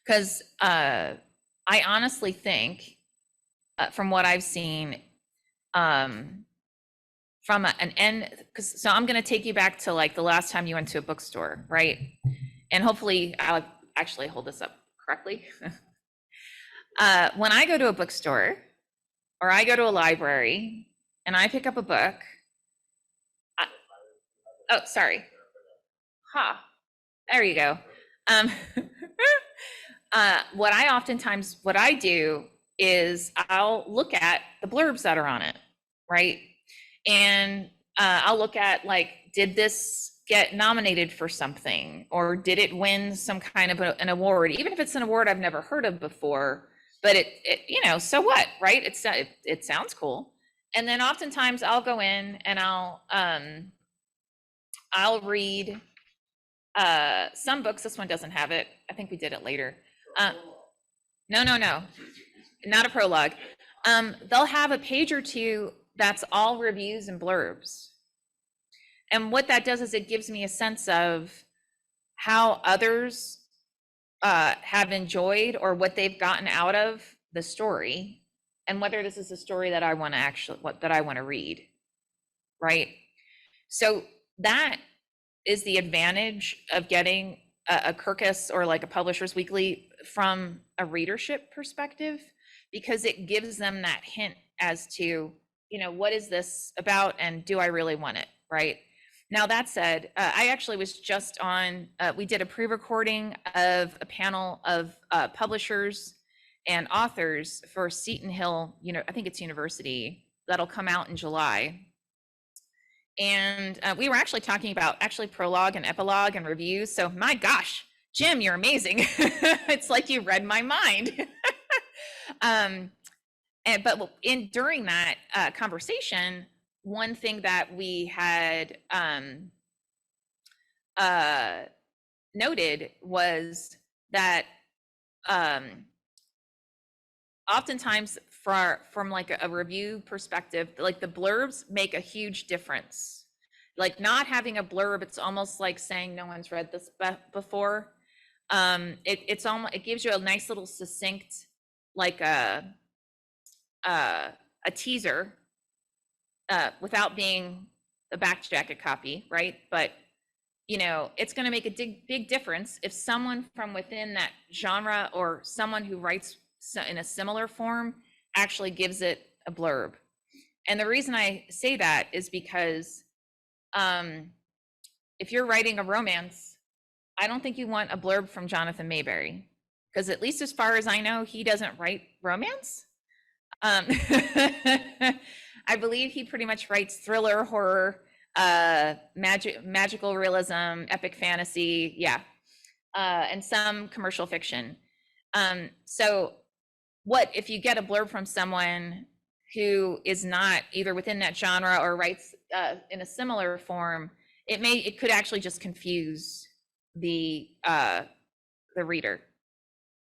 Because I honestly think, from what I've seen, from an end, so I'm going to take you back to like the last time you went to a bookstore, right? And hopefully I'll actually hold this up correctly. When I go to a bookstore or I go to a library and I pick up a book, oh, sorry. There you go. Um, what I do is I'll look at the blurbs that are on it, right? And I'll look at, like, did this get nominated for something, or did it win some kind of an award, even if it's an award I've never heard of before, but it so what, right? It sounds cool. And then oftentimes I'll go in and I'll read some books. This one doesn't have it. I think we did it later. No, not a prologue. They'll have a page or two that's all reviews and blurbs. And what that does is it gives me a sense of how others have enjoyed, or what they've gotten out of the story, and whether this is a story that I want to read, right? So that is the advantage of getting a Kirkus or like a Publishers Weekly from a readership perspective, because it gives them that hint as to, what is this about, and do I really want it, right? Now, that said, I actually was just on, we did a pre-recording of a panel of publishers and authors for Seton Hill, I think it's University, that'll come out in July. And we were actually talking about prologue and epilogue and reviews. So my gosh, Jim, you're amazing. It's like you read my mind. But during that conversation, one thing that we had noted was that oftentimes from like a review perspective, like the blurbs make a huge difference. Like, not having a blurb, it's almost like saying no one's read this before. It gives you a nice little succinct, like a teaser, without being a back jacket copy, right? But it's going to make a big difference if someone from within that genre, or someone who writes in a similar form, actually gives it a blurb. And the reason I say that is because if you're writing a romance, I don't think you want a blurb from Jonathan Mayberry, because at least as far as I know, he doesn't write romance. I believe he pretty much writes thriller, horror, magical realism, epic fantasy, and some commercial fiction. So what if you get a blurb from someone who is not either within that genre or writes in a similar form? It could actually just confuse the reader,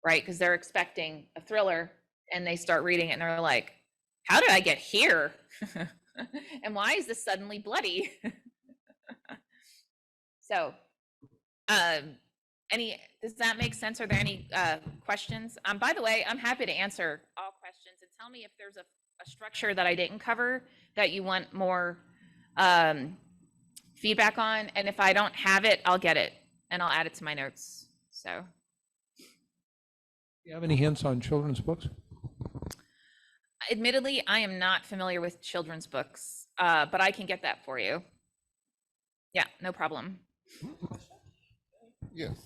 right? Because they're expecting a thriller, and they start reading it and they're like, how did I get here? And why is this suddenly bloody? So, does that make sense? Are there any questions? By the way, I'm happy to answer all questions, and tell me if there's a structure that I didn't cover that you want more feedback on. And if I don't have it, I'll get it and I'll add it to my notes. So. Do you have any hints on children's books? Admittedly, I am not familiar with children's books, but I can get that for you. Yeah, no problem. Yes.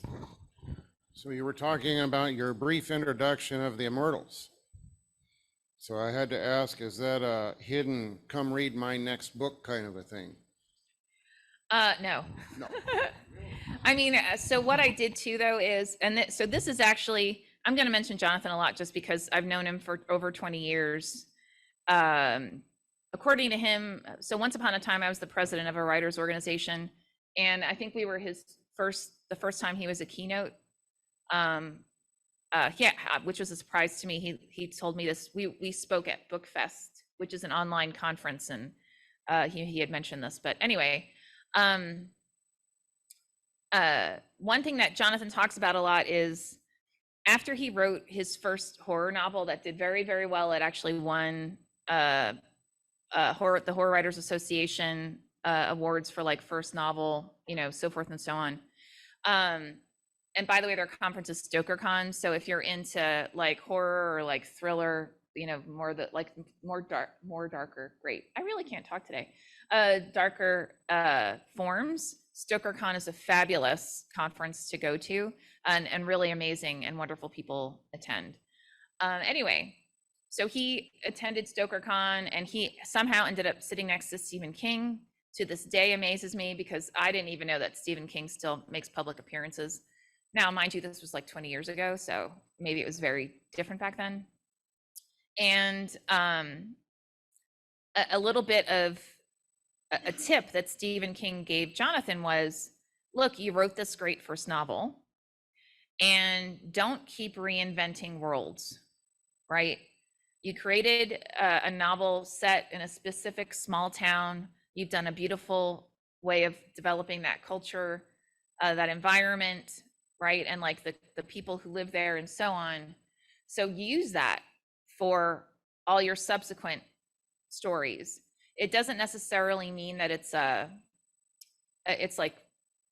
So you were talking about your brief introduction of the Immortals. So I had to ask, is that a hidden, come read my next book kind of a thing? No. I mean, so what I did too, though, is, so this is actually, I'm going to mention Jonathan a lot just because I've known him for over 20 years. According to him, so once upon a time, I was the president of a writers organization, and I think we were the first time he was a keynote. Which was a surprise to me. He told me this. We spoke at BookFest, which is an online conference, and he had mentioned this. But anyway, one thing that Jonathan talks about a lot is after he wrote his first horror novel that did very, very well, it actually won the Horror Writers Association awards for like first novel, so forth and so on. And by the way, their conference is StokerCon. So if you're into like horror or like thriller, more more darker. Great. I really can't talk today. Darker forms. StokerCon is a fabulous conference to go to, and really amazing and wonderful people attend. Anyway, so he attended StokerCon, and he somehow ended up sitting next to Stephen King. To this day amazes me, because I didn't even know that Stephen King still makes public appearances. Now, mind you, this was like 20 years ago, so maybe it was very different back then. And a little bit of a tip that Stephen King gave Jonathan was, look, you wrote this great first novel, and don't keep reinventing worlds, right? You created a novel set in a specific small town. You've done a beautiful way of developing that culture, that environment, right? And like the people who live there and so on. So use that for all your subsequent stories. It doesn't necessarily mean that it's like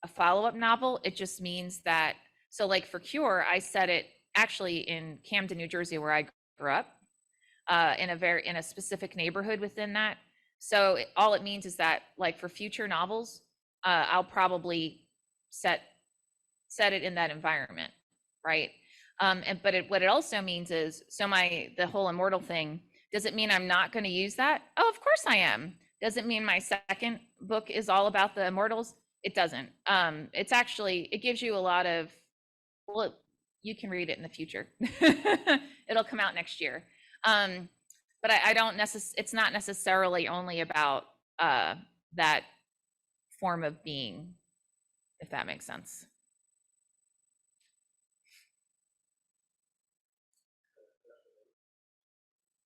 a follow-up novel. It just means that, so like for Cure, I set it actually in Camden, New Jersey, where I grew up, in a specific neighborhood within that. So all it means is that, like, for future novels, I'll probably set it in that environment, right? But what it also means is, so the whole immortal thing, does it mean I'm not going to use that? Oh, of course I am. Does it mean my second book is all about the immortals? It doesn't. It's actually, it gives you a lot of, well, you can read it in the future. It'll come out next year. But I don't it's not necessarily only about that form of being, if that makes sense.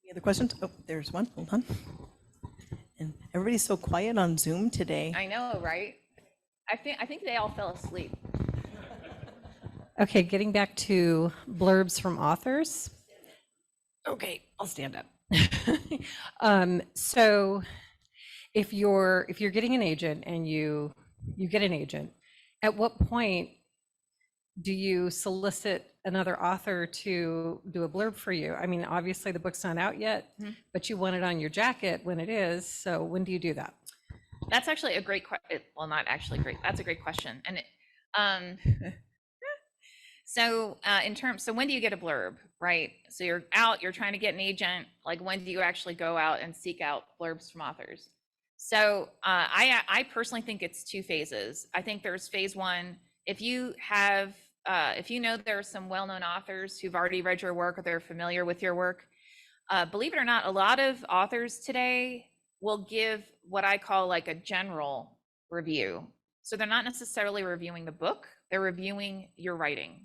Any other questions? Oh, there's one. Hold on. And everybody's so quiet on Zoom today. I know, right? I think they all fell asleep. Okay, getting back to blurbs from authors. Okay, I'll stand up. So if you're getting an agent and you get an agent, at what point do you solicit another author to do a blurb for you? I mean, obviously the book's not out yet, but you want it on your jacket when it is. So when do you do that? That's actually a great question. Well, not actually great. That's a great question. And so when do you get a blurb, right? So you're out, you're trying to get an agent. Like, when do you actually go out and seek out blurbs from authors? So I personally think it's two phases. I think there's phase one. If you know there are some well-known authors who've already read your work, or they're familiar with your work, believe it or not, a lot of authors today will give what I call like a general review. So they're not necessarily reviewing the book, they're reviewing your writing.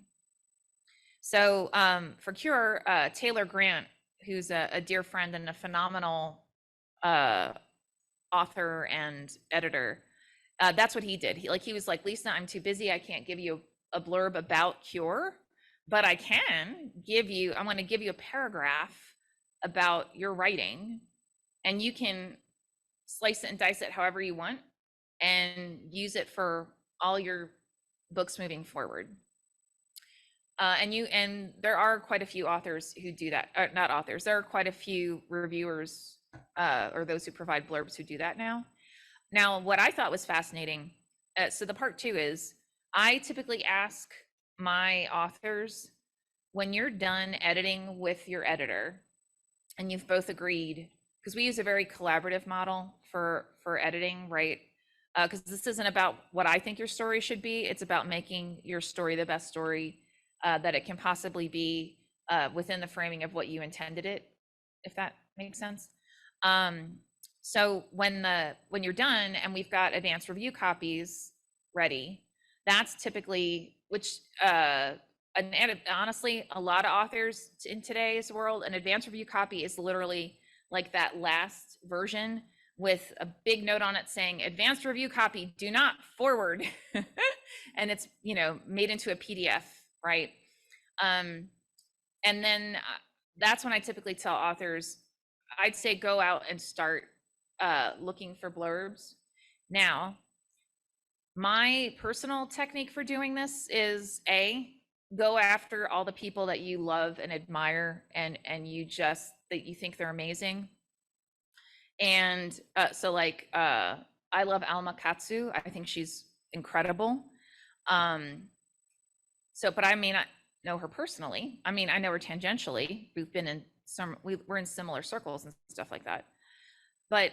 So for Cure, Taylor Grant, who's a dear friend and a phenomenal author and editor, that's what he did. He was like, Lisa, I'm too busy. I can't give you a blurb about Cure, but I'm going to give you a paragraph about your writing, and you can slice it and dice it however you want and use it for all your books moving forward. And there are quite a few authors who do that. Not authors. There are quite a few reviewers or those who provide blurbs who do that now. Now, what I thought was fascinating, so the part two is, I typically ask my authors, when you're done editing with your editor and you've both agreed, because we use a very collaborative model for editing, right? Because this isn't about what I think your story should be. It's about making your story the best story that it can possibly be within the framing of what you intended it, if that makes sense. So when you're done and we've got advanced review copies ready, that's typically, honestly, a lot of authors in today's world, an advanced review copy is literally like that last version with a big note on it saying, advanced review copy, do not forward. And it's, made into a PDF, right? And then that's when I typically tell authors, I'd say go out and start looking for blurbs. Now, my personal technique for doing this is go after all the people that you love and admire and you just that you think they're amazing. And so like, I love Alma Katsu. I think she's incredible. So, but I may not know her personally. I mean, I know her tangentially. We've been in we're in similar circles and stuff like that. But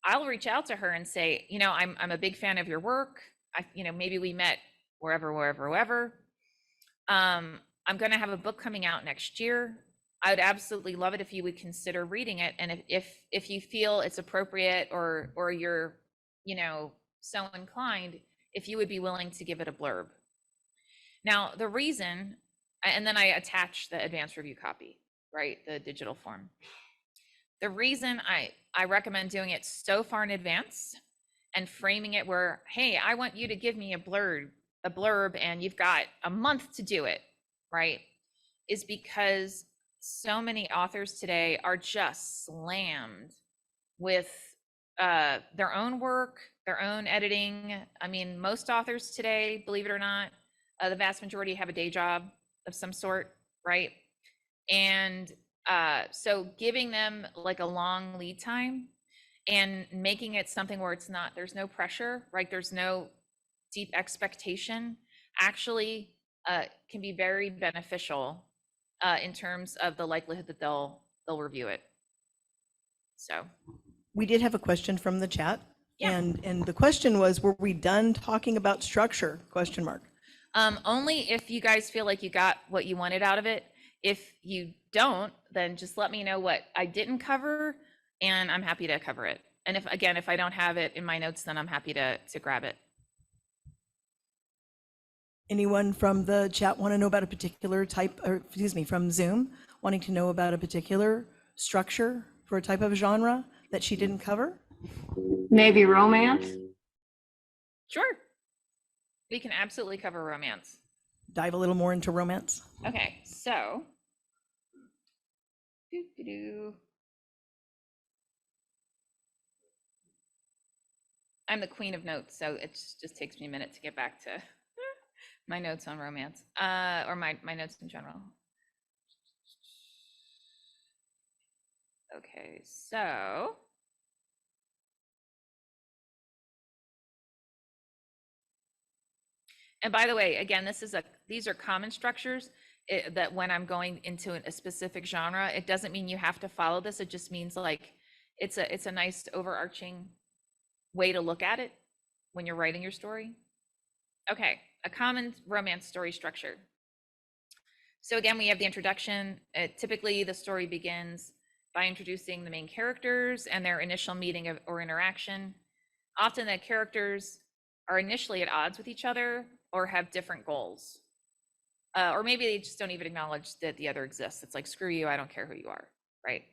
I'll reach out to her and say, you know, I'm a big fan of your work. You know, maybe we met wherever. I'm going to have a book coming out next year. I would absolutely love it if you would consider reading it. And if you feel it's appropriate or you're, you know, so inclined, if you would be willing to give it a blurb. Now, the reason, and then I attach the advanced review copy, right? The digital form. The reason I recommend doing it so far in advance and framing it where, hey, I want you to give me a blurb and you've got a month to do it, right? Is because so many authors today are just slammed with their own work, their own editing. I mean, most authors today, believe it or not, the vast majority have a day job of some sort, right? And so giving them like a long lead time and making it something where it's not, there's no pressure, right? There's no deep expectation, actually can be very beneficial in terms of the likelihood that they'll review it. So We did have a question from the chat. Yeah. And the question was, were we done talking about structure? Question mark. Only if you guys feel like you got what you wanted out of it. If you don't, then just let me know what I didn't cover and I'm happy to cover it. And if I don't have it in my notes, then I'm happy to grab it. Anyone from the chat want to know about a particular type, or excuse me, from Zoom, wanting to know about a particular structure for a type of genre that she didn't cover? Maybe romance? Sure. We can absolutely cover romance. Dive a little more into romance. Okay, so. I'm the queen of notes, so it just takes me a minute to get back to my notes on romance, or my notes in general. Okay, so. And by the way, again, these are common structures that when I'm going into a specific genre, it doesn't mean you have to follow this. It just means like, it's a nice overarching way to look at it when you're writing your story. Okay, a common romance story structure. So again, we have the introduction. Typically the story begins by introducing the main characters and their initial meeting or interaction. Often the characters are initially at odds with each other or have different goals. Or maybe they just don't even acknowledge that the other exists. It's like, screw you, I don't care who you are, right?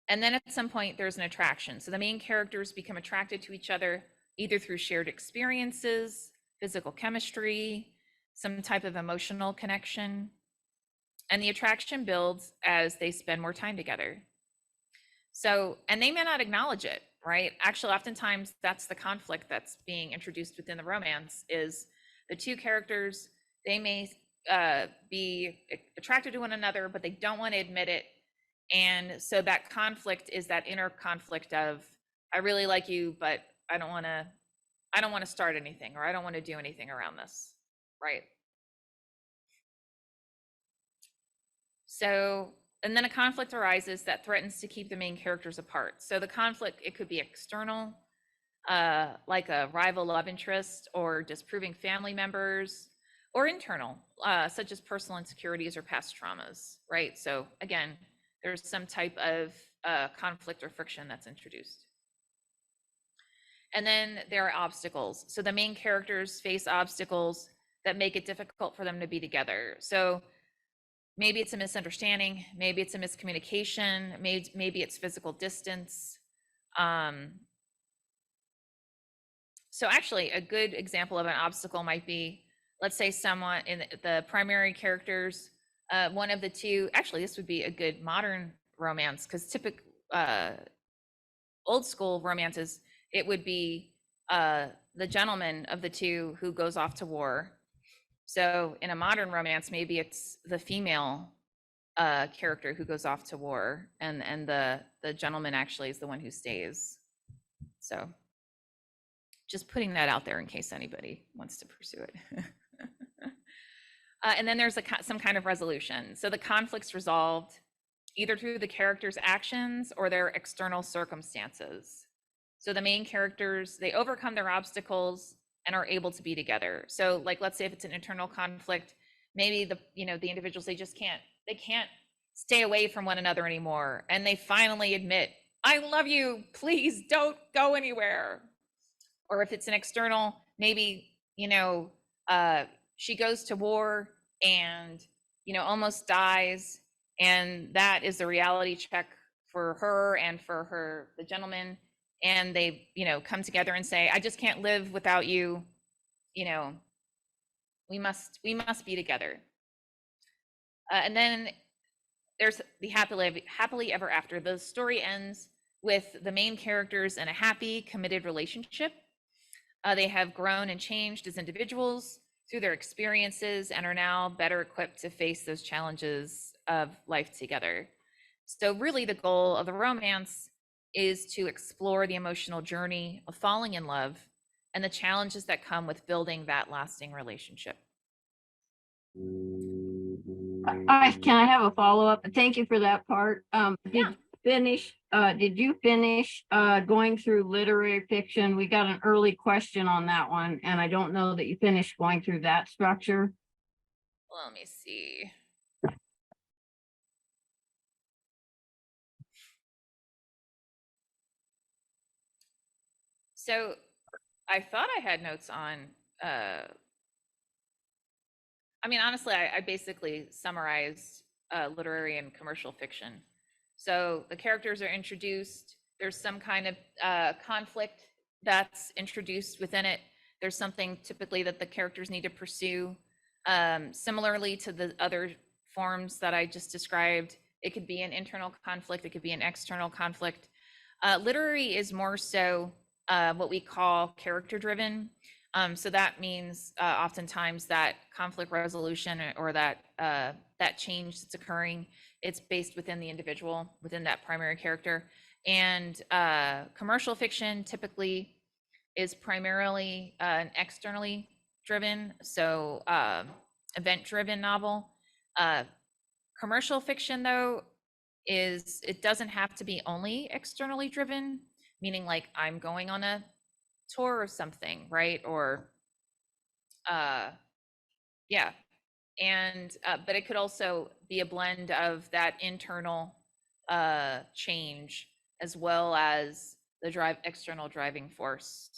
And then at some point there's an attraction. So the main characters become attracted to each other either through shared experiences, physical chemistry, some type of emotional connection. And the attraction builds as they spend more time together. So, and they may not acknowledge it, right? Actually, oftentimes that's the conflict that's being introduced within the romance is the two characters, they may be attracted to one another, but they don't want to admit it. And so that conflict is that inner conflict of, I really like you, but I don't want to start anything, or I don't want to do anything around this, right? So, and then a conflict arises that threatens to keep the main characters apart. So the conflict, it could be external, like a rival love interest or disproving family members, or internal, such as personal insecurities or past traumas, right? So again, there's some type of conflict or friction that's introduced. And then there are obstacles. So the main characters face obstacles that make it difficult for them to be together. So maybe it's a misunderstanding, maybe it's a miscommunication, maybe it's physical distance. So actually a good example of an obstacle might be, let's say someone in the primary characters, one of the two, actually this would be a good modern romance, because typical old school romances, it would be the gentleman of the two who goes off to war. So in a modern romance, maybe it's the female character who goes off to war, and the gentleman actually is the one who stays. So just putting that out there in case anybody wants to pursue it. And then there's some kind of resolution. So the conflict's resolved either through the character's actions or their external circumstances. So the main characters, they overcome their obstacles and are able to be together. So like, let's say if it's an internal conflict, maybe the individuals, they can't stay away from one another anymore. And they finally admit, I love you, please don't go anywhere. Or if it's an external, maybe, she goes to war and, almost dies. And that is the reality check for her and for the gentleman. And they, come together and say, I just can't live without you. We must be together. And then there's the happily ever after. The story ends with the main characters in a happy, committed relationship. They have grown and changed as individuals through their experiences and are now better equipped to face those challenges of life together. So really the goal of the romance is to explore the emotional journey of falling in love and the challenges that come with building that lasting relationship. Can I have a follow-up? Thank you for that part. Did you finish going through literary fiction? We got an early question on that one, and I don't know that you finished going through that structure. Well, let me see. So I thought I had notes on, honestly, I basically summarized literary and commercial fiction. So the characters are introduced. There's some kind of conflict that's introduced within it. There's something typically that the characters need to pursue. Similarly to the other forms that I just described, it could be an internal conflict, it could be an external conflict. Literary is more so what we call character driven. So that means oftentimes that conflict resolution or that change that's occurring, it's based within the individual, within that primary character. And commercial fiction typically is primarily an externally driven, so event-driven novel. Commercial fiction, though, it doesn't have to be only externally driven, meaning like I'm going on a tour of something, right? Or but it could also be a blend of that internal change as well as the external driving force.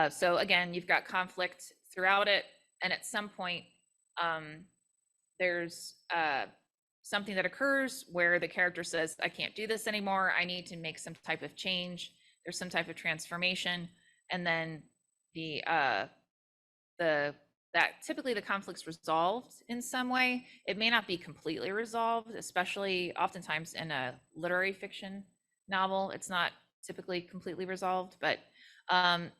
So again, you've got conflict throughout it, and at some point there's something that occurs where the character says, I can't do this anymore, I need to make some type of change, there's some type of transformation, and then that typically the conflict's resolved in some way. It may not be completely resolved, especially oftentimes in a literary fiction novel. It's not typically completely resolved, but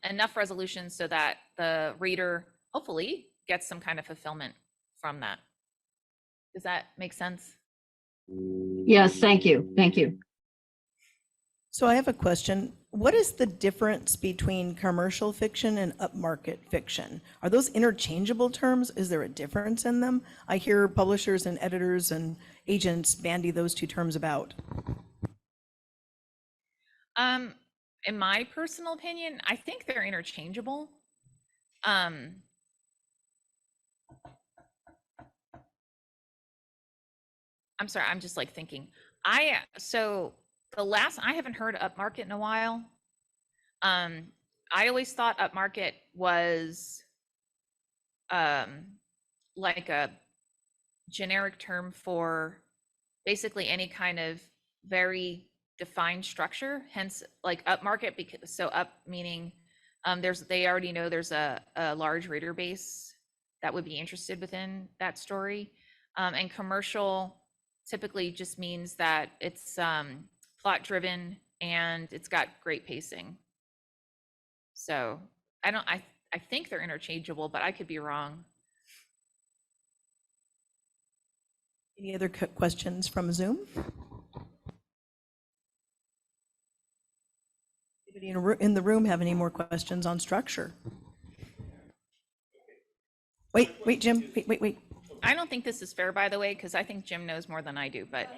enough resolution so that the reader hopefully gets some kind of fulfillment from that. Does that make sense? Yes, thank you. Thank you. So I have a question. What is the difference between commercial fiction and upmarket fiction? Are those interchangeable terms? Is there a difference in them? I hear publishers and editors and agents bandy those two terms about. In my personal opinion, I think they're interchangeable. I'm sorry, I'm just like thinking. I haven't heard upmarket in a while. I always thought upmarket was like a generic term for basically any kind of very defined structure, hence like upmarket, because so up meaning they already know there's a large reader base that would be interested within that story. And commercial typically just means that it's plot driven and it's got great pacing. So I think they're interchangeable, but I could be wrong. Any other questions from Zoom? Anybody in the room have any more questions on structure? Wait, Jim, wait. I don't think this is fair, by the way, because I think Jim knows more than I do, but.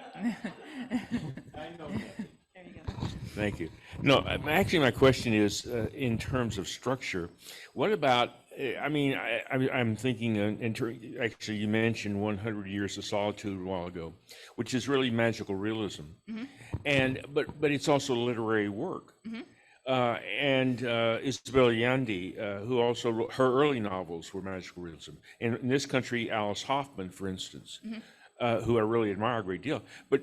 Thank you. No, actually, my question is, in terms of structure, what about, I'm thinking, actually, you mentioned 100 Years of Solitude a while ago, which is really magical realism. But it's also literary work. And Isabel Allende, who also wrote, her early novels were magical realism. And in this country, Alice Hoffman, for instance, who I really admire a great deal. But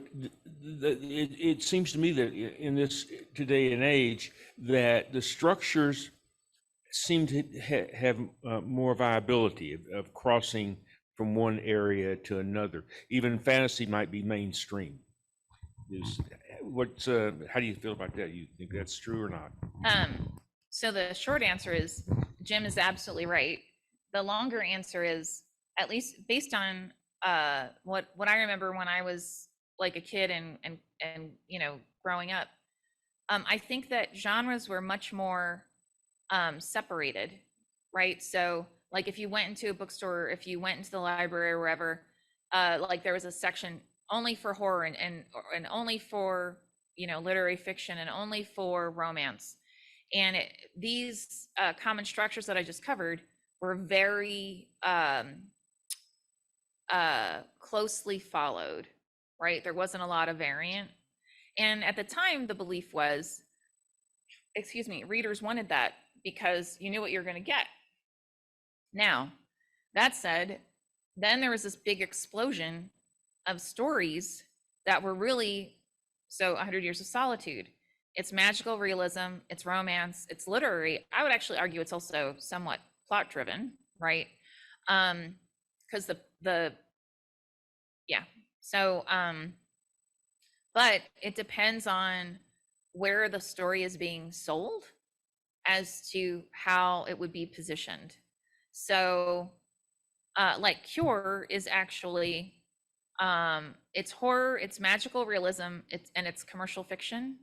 it seems to me that in this today and age, that the structures seem to have more viability of crossing from one area to another. Even fantasy might be mainstream. How do you feel about that? You think that's true or not? So the short answer is Jim is absolutely right. The longer answer is, at least based on what I remember when I was like a kid and growing up, I think that genres were much more separated, right? So like if you went into a bookstore, if you went into the library or wherever, like there was a section only for horror and only for literary fiction and only for romance. And these common structures that I just covered were very closely followed, right? There wasn't a lot of variant. And at the time, the belief was, readers wanted that because you knew what you were going to get. Now, that said, then there was this big explosion of stories that were really, 100 Years of Solitude. It's magical realism, it's romance, it's literary. I would actually argue it's also somewhat plot driven, right? Because but it depends on where the story is being sold as to how it would be positioned. So like Cure is actually, it's horror, it's magical realism, it's commercial fiction.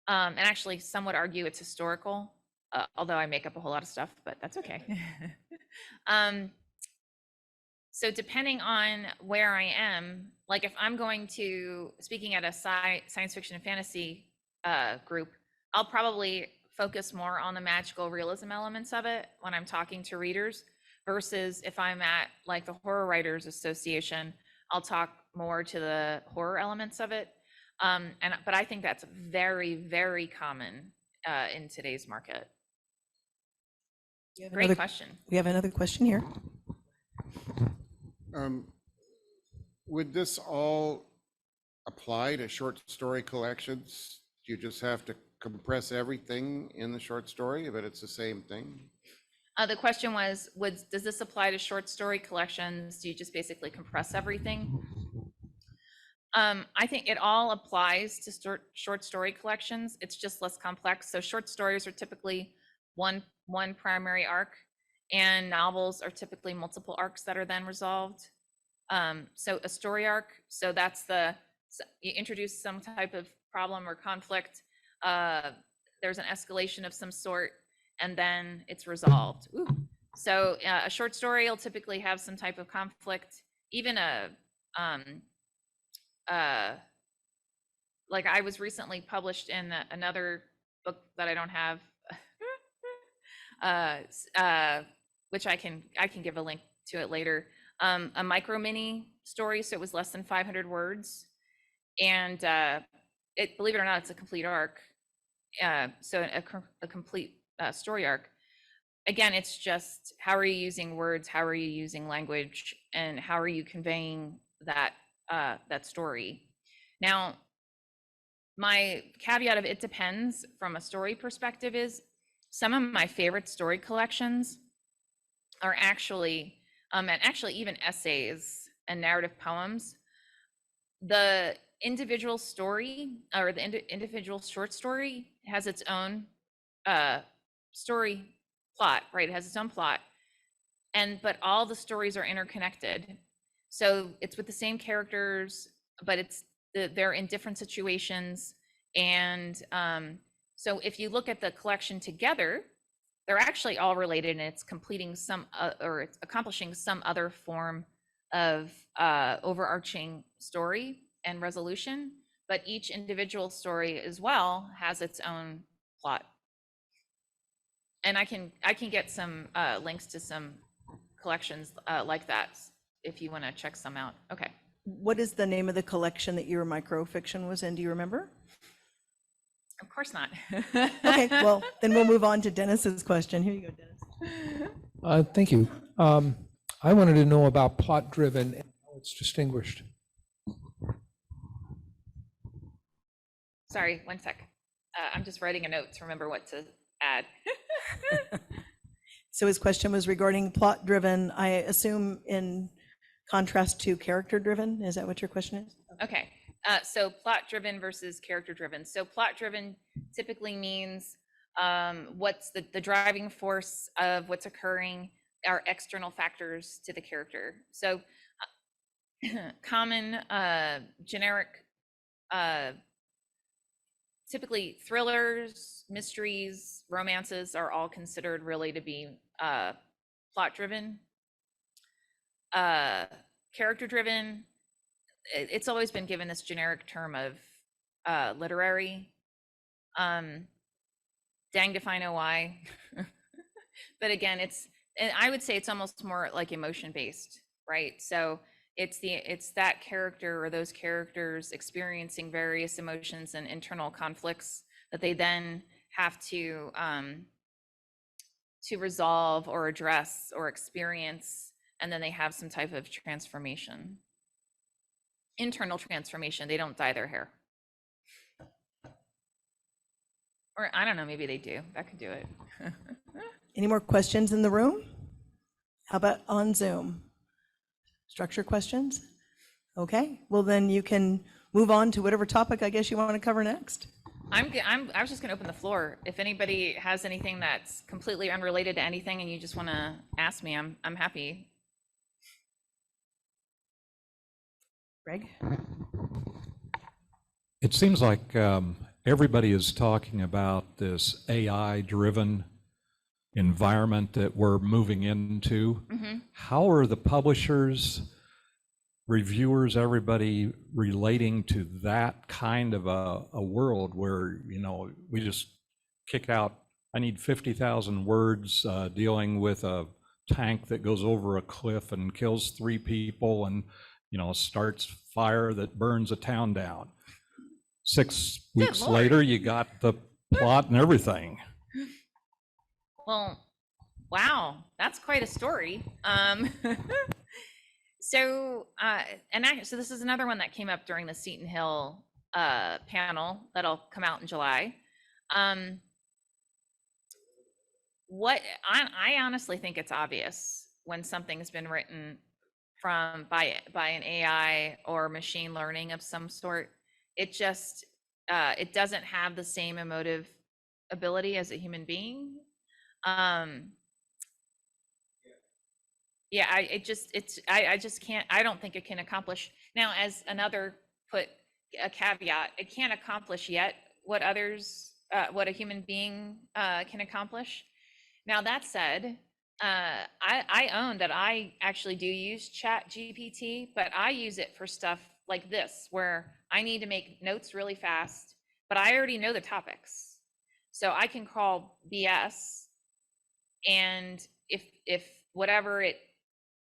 And actually some would argue it's historical, although I make up a whole lot of stuff, but that's okay. So depending on where I am, like if I'm going to, speaking at a science fiction and fantasy group, I'll probably focus more on the magical realism elements of it when I'm talking to readers, versus if I'm at like the Horror Writers Association, I'll talk more to the horror elements of it. But I think that's very, very common in today's market. Great question. We have another question here. Would this all apply to short story collections? Do you just have to compress everything in the short story, but it's the same thing? The question was, does this apply to short story collections? Do you just basically compress everything? I think it all applies to short story collections. It's just less complex. So short stories are typically one primary arc, and novels are typically multiple arcs that are then resolved. So a story arc, so that's you introduce some type of problem or conflict. There's an escalation of some sort, and then it's resolved. Ooh. So a short story will typically have some type of conflict. Even like I was recently published in another book that I don't have, which I can give a link to it later. A micro mini story, so it was less than 500 words, and believe it or not, it's a complete arc. So a complete story arc. Again, it's just how are you using words, how are you using language, and how are you conveying that story. Now, my caveat of it depends from a story perspective is some of my favorite story collections are actually, and actually even essays and narrative poems. The individual story or the individual short story has its own story plot, right? It has its own plot, but all the stories are interconnected. So it's with the same characters, but they're in different situations. And so if you look at the collection together, they're actually all related, and it's completing or it's accomplishing some other form of overarching story and resolution. But each individual story as well has its own plot. And I can get some links to some collections like that if you want to check some out. Okay. What is the name of the collection that your microfiction was in? Do you remember? Of course not. Okay, well, then we'll move on to Dennis's question. Here you go, Dennis. Thank you. I wanted to know about plot-driven and how it's distinguished. Sorry, one sec. I'm just writing a note to remember what to add. So his question was regarding plot-driven, I assume in contrast to character-driven. Is that what your question is? Okay, so plot-driven versus character-driven. So plot-driven typically means what's the driving force of what's occurring are external factors to the character. So common, generic, typically thrillers, mysteries, romances are all considered really to be plot-driven. Character-driven, it's always been given this generic term of literary. Danged if I know why. But again, and I would say it's almost more like emotion-based, right? So it's that character or those characters experiencing various emotions and internal conflicts that they then have to resolve or address or experience, and then they have some type of transformation. Internal transformation. They don't dye their hair. Or I don't know, maybe they do. That could do it. Any more questions in the room? How about on Zoom? Structure questions? Okay, well then you can move on to whatever topic I guess you want to cover next. I was just going to open the floor. If anybody has anything that's completely unrelated to anything and you just want to ask me, I'm happy. Greg? It seems like everybody is talking about this AI-driven environment that we're moving into. Mm-hmm. How are the publishers, reviewers, everybody relating to that kind of a world where, you know, we just kick out, I need 50,000 words dealing with a tank that goes over a cliff and kills 3 people and, you know, starts fire that burns a town down. 6 weeks later, you got the plot and everything. Well, wow, that's quite a story. So this is another one that came up during the Seton Hill panel that'll come out in July. What I honestly think it's obvious when something's been written by an AI or machine learning of some sort. It just it doesn't have the same emotive ability as a human being. Yeah, I just can't, I don't think it can accomplish. Now, as another put a caveat, it can't accomplish yet what a human being can accomplish. Now, that said, I own that I actually do use Chat GPT, but I use it for stuff like this, where I need to make notes really fast, but I already know the topics. So I can call BS, and if whatever it,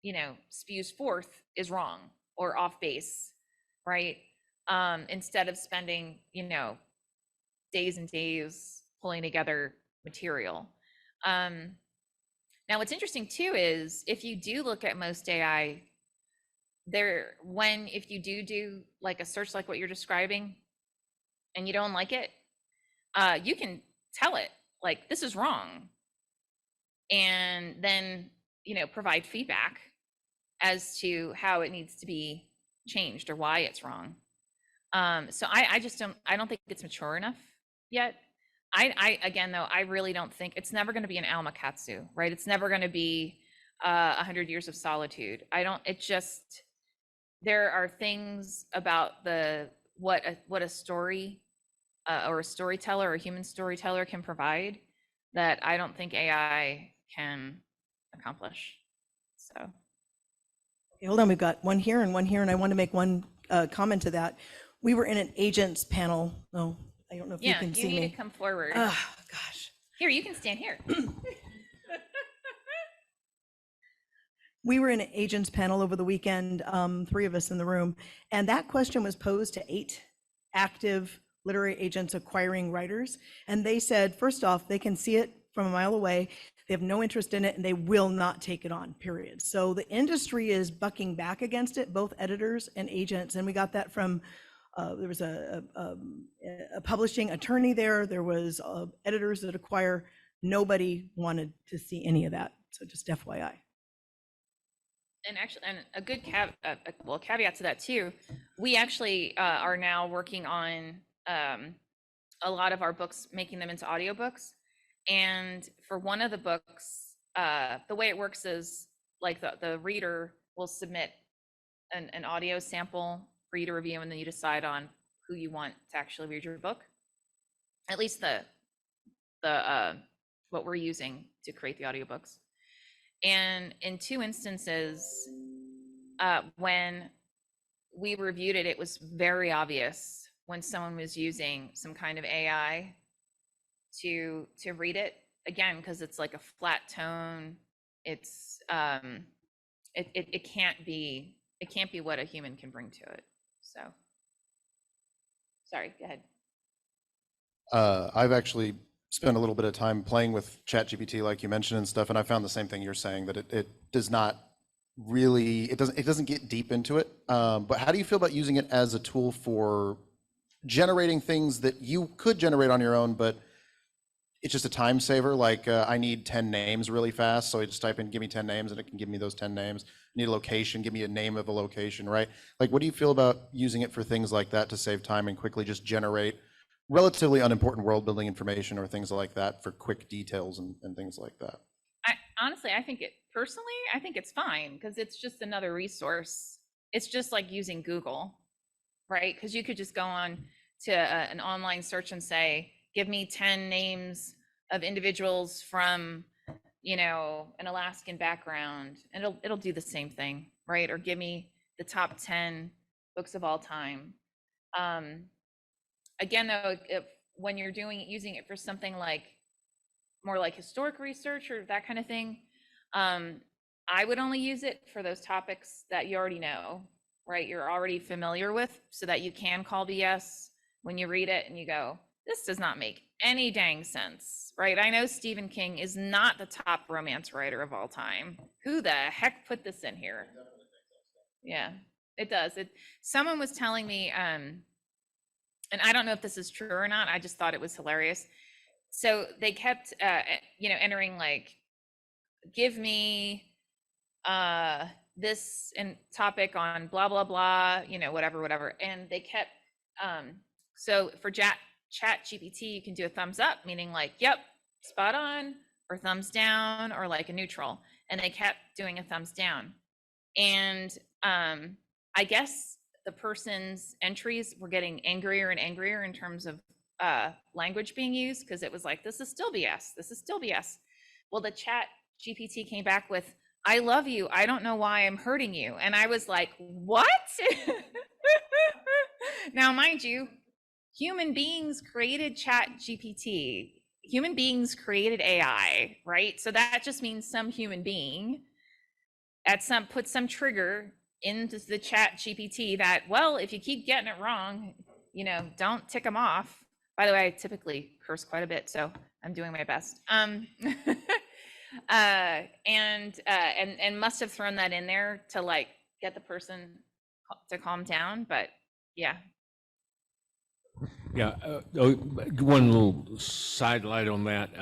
you know, spews forth is wrong or off base, right? Instead of spending, you know, days and days pulling together material. Now, what's interesting too is if you do look at most AI, if you do like a search like what you're describing and you don't like it, you can tell it like, this is wrong, and then, you know, provide feedback as to how it needs to be changed or why it's wrong. So I don't think it's mature enough yet. Again, though, I really don't think it's never going to be an Alma Katsu, right? It's never going to be 100 Years of Solitude. there are things about what a story or a storyteller or a human storyteller can provide that I don't think AI can accomplish. So. Okay, hold on, we've got one here, and I want to make one comment to that. We were in an agents panel. No, I don't know if you Yeah, can you see need me. to come forward. Oh, gosh. Here, you can stand here. We were in an agents panel over the weekend, 3 of us in the room, and that question was posed to 8 active literary agents acquiring writers. And they said, first off, they can see it from a mile away. They have no interest in it, and they will not take it on, period. So the industry is bucking back against it, both editors and agents. And we got that from, there was a publishing attorney there. There was editors that acquire. Nobody wanted to see any of that. So just FYI. And actually, and a good caveat to that too, we actually are now working on a lot of our books, making them into audiobooks. And for one of the books, the way it works is like the reader will submit an audio sample for you to review, and then you decide on who you want to actually read your book. At least the what we're using to create the audiobooks. And in 2 instances, when we reviewed it, it was very obvious when someone was using some kind of AI to read it, again, because it's like a flat tone. It's it can't be what a human can bring to it. So sorry, go ahead. I've actually spent a little bit of time playing with ChatGPT, like you mentioned and stuff, and I found the same thing you're saying, that it does not really, it doesn't get deep into it. But how do you feel about using it as a tool for generating things that you could generate on your own, but it's just a time saver? Like I need 10 names really fast, so I just type in, give me 10 names, and it can give me those 10 names. I need a location, give me a name of a location, right? Like, what do you feel about using it for things like that to save time and quickly just generate relatively unimportant world building information or things like that for quick details and things like that? Honestly, I think it's fine, because it's just another resource. It's just like using Google, right? Because you could just go on to an online search and say, give me 10 names of individuals from, an Alaskan background, and it'll do the same thing, right? Or give me the top 10 books of all time. Again, though, when you're using it for something like more like historic research or that kind of thing, I would only use it for those topics that you already know, right? You're already familiar with, so that you can call BS when you read it and you go, this does not make any dang sense, right? I know Stephen King is not the top romance writer of all time. Who the heck put this in here? Yeah, it does. Someone was telling me, and I don't know if this is true or not, I just thought it was hilarious. So they kept, entering like, give me this topic on blah, blah, blah, whatever. And they kept, so for Chat GPT, you can do a thumbs up, meaning like, yep, spot on, or thumbs down, or like a neutral. And they kept doing a thumbs down. And I guess the person's entries were getting angrier and angrier in terms of language being used, because it was like, this is still BS. This is still BS. Well, the Chat GPT came back with, I love you. I don't know why I'm hurting you. And I was like, what? Now, mind you, human beings created Chat GPT. Human beings created AI, right? So that just means some human being put some trigger into the Chat GPT that, well, if you keep getting it wrong, don't tick them off. By the way, I typically curse quite a bit, so I'm doing my best. And must have thrown that in there to like get the person to calm down. But yeah. Yeah, one little sidelight on that.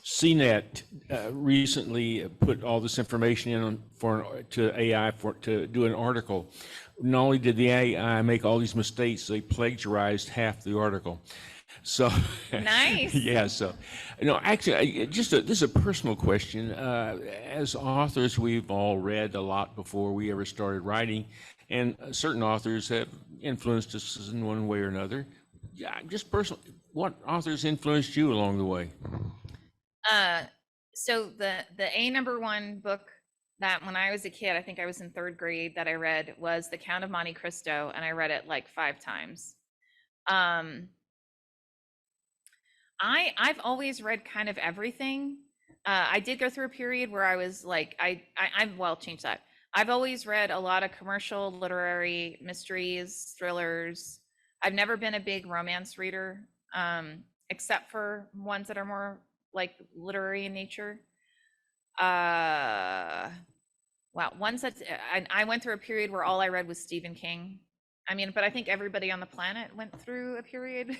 CNET recently put all this information in to AI to do an article. Not only did the AI make all these mistakes, they plagiarized half the article. So nice. Yeah. So, actually, this is a personal question. As authors, we've all read a lot before we ever started writing, and certain authors have influenced us in one way or another. Yeah, just personally, what authors influenced you along the way? So the #1 book that when I was a kid, I think I was in 3rd grade, that I read was The Count of Monte Cristo, and I read it like 5 times. I've always read kind of everything. I did go through a period where I was like, well, change that. I've always read a lot of commercial, literary, mysteries, thrillers. I've never been a big romance reader, except for ones that are more like literary in nature. Wow, ones that I went through a period where all I read was Stephen King. I mean, but I think everybody on the planet went through a period.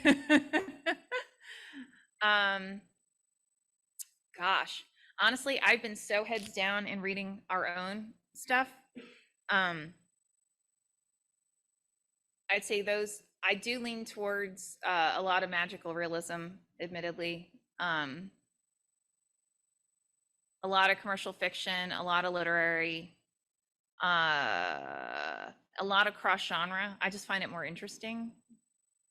Gosh, honestly, I've been so heads down in reading our own stuff. I'd say those, I do lean towards a lot of magical realism, admittedly. A lot of commercial fiction, a lot of literary, a lot of cross genre. I just find it more interesting,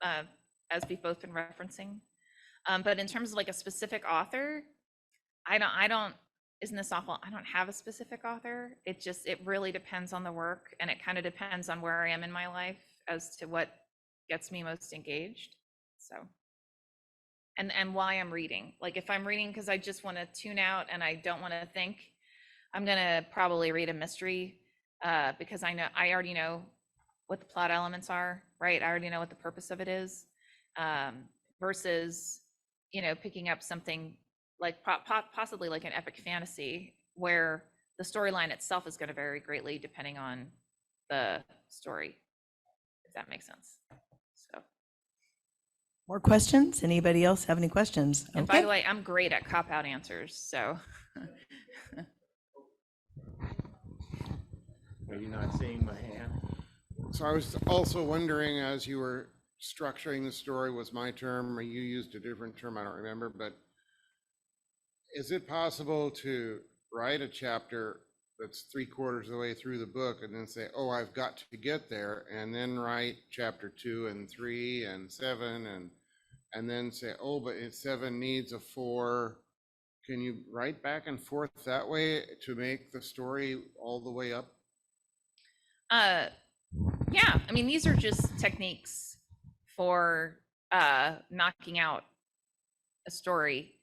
as we've both been referencing. But in terms of like a specific author, I don't, isn't this awful? I don't have a specific author. It really depends on the work, and it kind of depends on where I am in my life as to what gets me most engaged. So, and why I'm reading. Like if I'm reading because I just want to tune out and I don't want to think, I'm gonna probably read a mystery because I already know what the plot elements are, right? I already know what the purpose of it is, versus, picking up something like possibly like an epic fantasy where the storyline itself is going to vary greatly depending on the story, if that makes sense. So, More questions? Anybody else have any questions? and by the way, I'm great at cop-out answers, so. Are you not seeing my hand? So I was also wondering, as you were structuring the story, was my term, or you used a different term, I don't remember, but is it possible to write a chapter that's 3/4 of the way through the book and then say, oh, I've got to get there, and then write chapter 2 and 3 and 7 and then say, oh, but 7 needs a 4. Can you write back and forth that way to make the story all the way up? Yeah, I mean, these are just techniques for knocking out a story.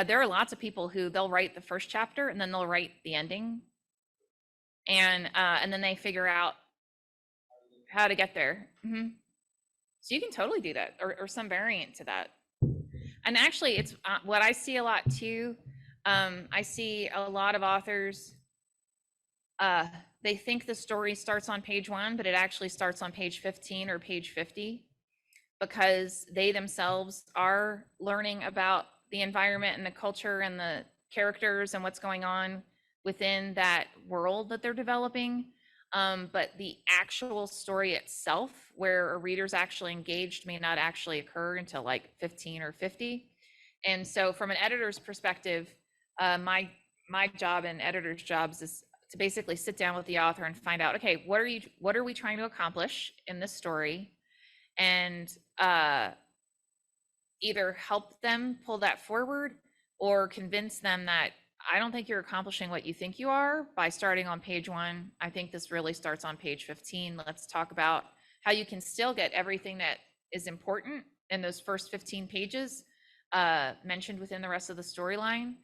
There are lots of people who they'll write the first chapter and then they'll write the ending, and then they figure out how to get there. So you can totally do that, or some variant to that. And actually, it's what I see a lot too. I see a lot of authors. They think the story starts on page 1, but it actually starts on page 15 or page 50, because they themselves are learning about the environment and the culture and the characters and what's going on within that world that they're developing. But the actual story itself, where a reader's actually engaged, may not actually occur until like 15 or 50. And so from an editor's perspective, my job and editor's jobs is to basically sit down with the author and find out, okay, what are we trying to accomplish in this story? And either help them pull that forward or convince them that I don't think you're accomplishing what you think you are by starting on page 1. I think this really starts on page 15. Let's talk about how you can still get everything that is important in those first 15 pages mentioned within the rest of the storyline,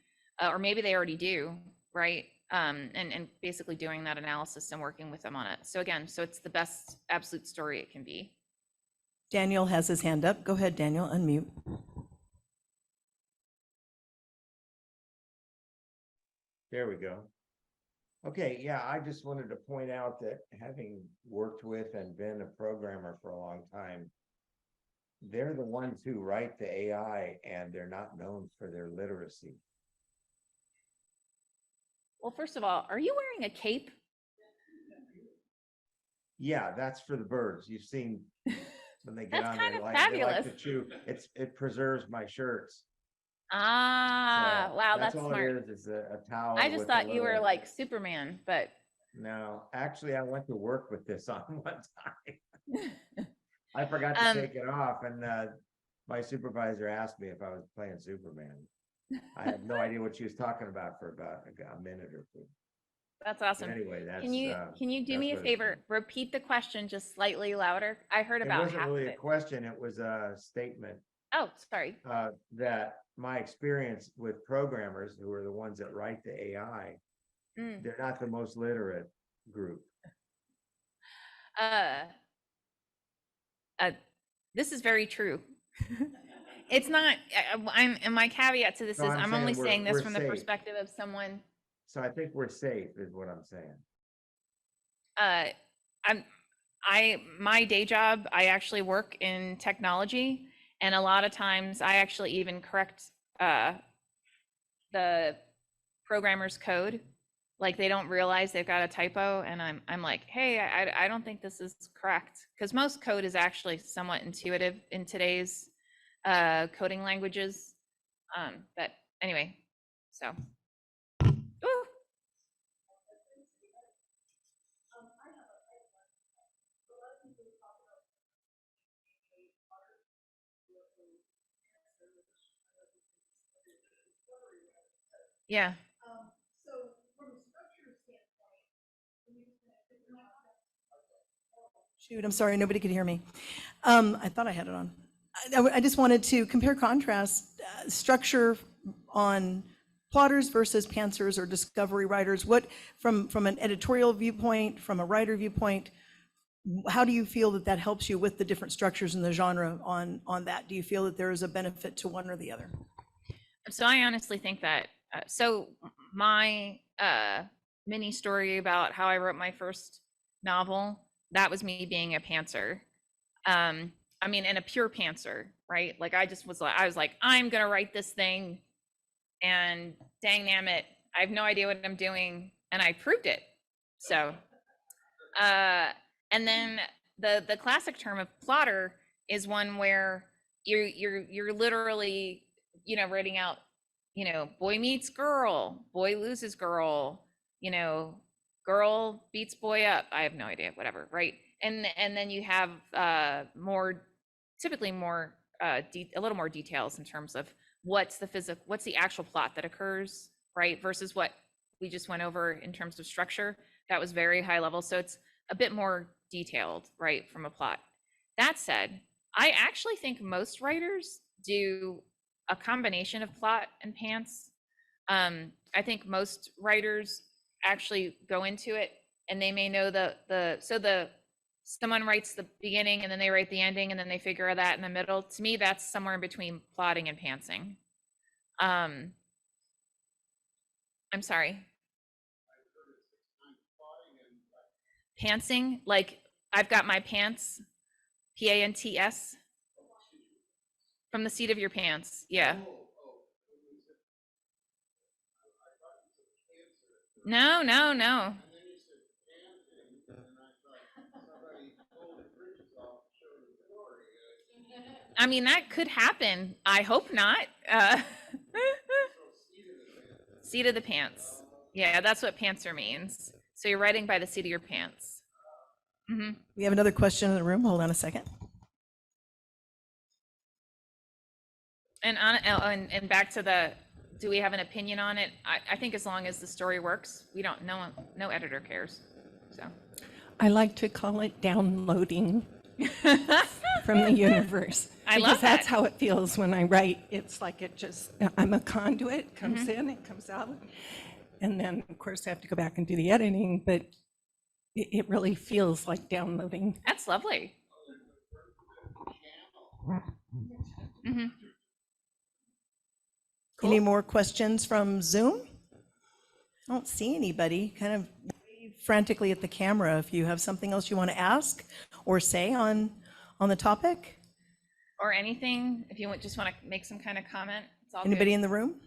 or maybe they already do, right? And basically doing that analysis and working with them on it. So again, so it's the best absolute story it can be. Daniel has his hand up. Go ahead, Daniel, unmute. There we go. Okay, yeah, I just wanted to point out that having worked with and been a programmer for a long time, they're the ones who write the AI, and they're not known for their literacy. Well, first of all, are you wearing a cape? Yeah, that's for the birds. You've seen when they get That's on kind there, of like fabulous. they like to chew. It preserves my shirts. Ah, So wow, that's all smart. it is a towel. I just with thought a you were little- like Superman, but No, actually, I went to work with this on one time. I forgot to take it off, and my supervisor asked me if I was playing Superman. I had no idea what she was talking about for about a minute or two. That's awesome. Anyway, that's. Can you do that's me a what it's favor? Repeat the question just slightly louder. I heard It about wasn't half really of a it. question, it was a statement. Oh, sorry. That my experience with programmers, who are the ones that write the AI, they're not the most literate group. This is very true. It's not, and my caveat to this No, is I'm I'm saying only we're- saying this we're from the safe. perspective of someone. So I think we're safe, is what I'm saying. My day job, I actually work in technology, and a lot of times I actually even correct the programmer's code. Like they don't realize they've got a typo, and I'm like, hey, I don't think this is correct, because most code is actually somewhat intuitive in today's coding languages. But anyway, so. Ooh. Yeah. Shoot, I'm sorry, nobody could hear me. I thought I had it on. I just wanted to compare contrast structure on plotters versus pantsers or discovery writers. What, from an editorial viewpoint, from a writer viewpoint, how do you feel that that helps you with the different structures in the genre on that? Do you feel that there is a benefit to one or the other? So I honestly think that, so my mini story about how I wrote my first novel, that was me being a pantser. I mean, and a pure pantser, right? Like I was like, I'm gonna write this thing, and dang damn it, I have no idea what I'm doing, and I proved it. So, and then the classic term of plotter is one where you're literally, writing out, boy meets girl, boy loses girl, girl beats boy up. I have no idea, whatever, right? And then you have typically more a little more details in terms of what's the actual plot that occurs, right? Versus what we just went over in terms of structure. That was very high level. So it's a bit more detailed, right, from a plot. That said, I actually think most writers do a combination of plot and pants. I think most writers actually go into it and they may know someone writes the beginning and then they write the ending and then they figure that in the middle. To me, that's somewhere in between plotting and pantsing. I'm sorry. Pantsing, like I've got my pants, P-A-N-T-S, from the seat of your pants. Yeah. No. I mean, that could happen. I hope not. Seat of the pants. Yeah, that's what pantser means. So you're writing by the seat of your pants. Mm-hmm. We have another question in the room. Hold on a second. And back to do we have an opinion on it? I think as long as the story works, no editor cares. So I like to call it downloading from the universe. I because love that. that's how it feels when I write. It's like I'm a conduit, it comes in, it comes out. And then of course I have to go back and do the editing, but it really feels like downloading. That's lovely. Mm-hmm. Cool. Any more questions from Zoom? I don't see anybody. Kind of wave frantically at the camera if you have something else you want to ask or say on the topic. Or anything, if you just want to make some kind of comment. It's all Anybody good. in the room?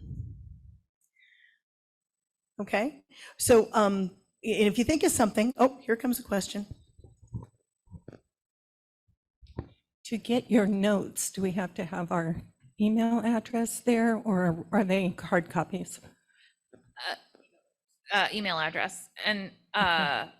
Okay. So if you think of something, here comes a question. To get your notes, do we have to have our email address there or are they hard copies? email address. And I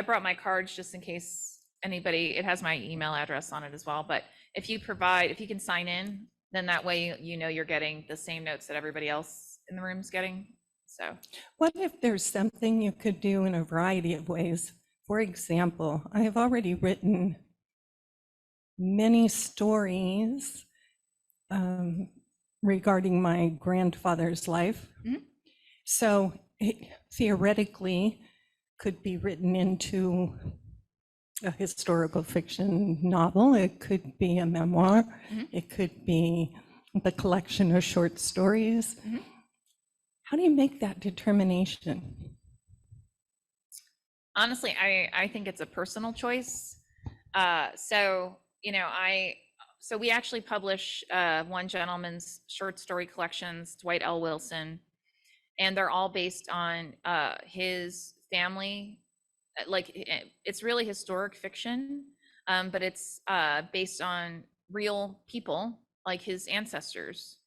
brought my cards just in case anybody, it has my email address on it as well. But if you can sign in, then that way you know you're getting the same notes that everybody else in the room's getting. So What if there's something you could do in a variety of ways? For example, I have already written many stories regarding my grandfather's life. Mhm. So it theoretically could be written into a historical fiction novel. It could be a memoir. Mhm. It could be the collection of short stories. Mhm. How do you make that determination? honestly, I think it's a personal choice. So, so we actually publish one gentleman's short story collections, Dwight L. Wilson, and they're all based on his family. It's really historic fiction, but it's based on real people, like his ancestors.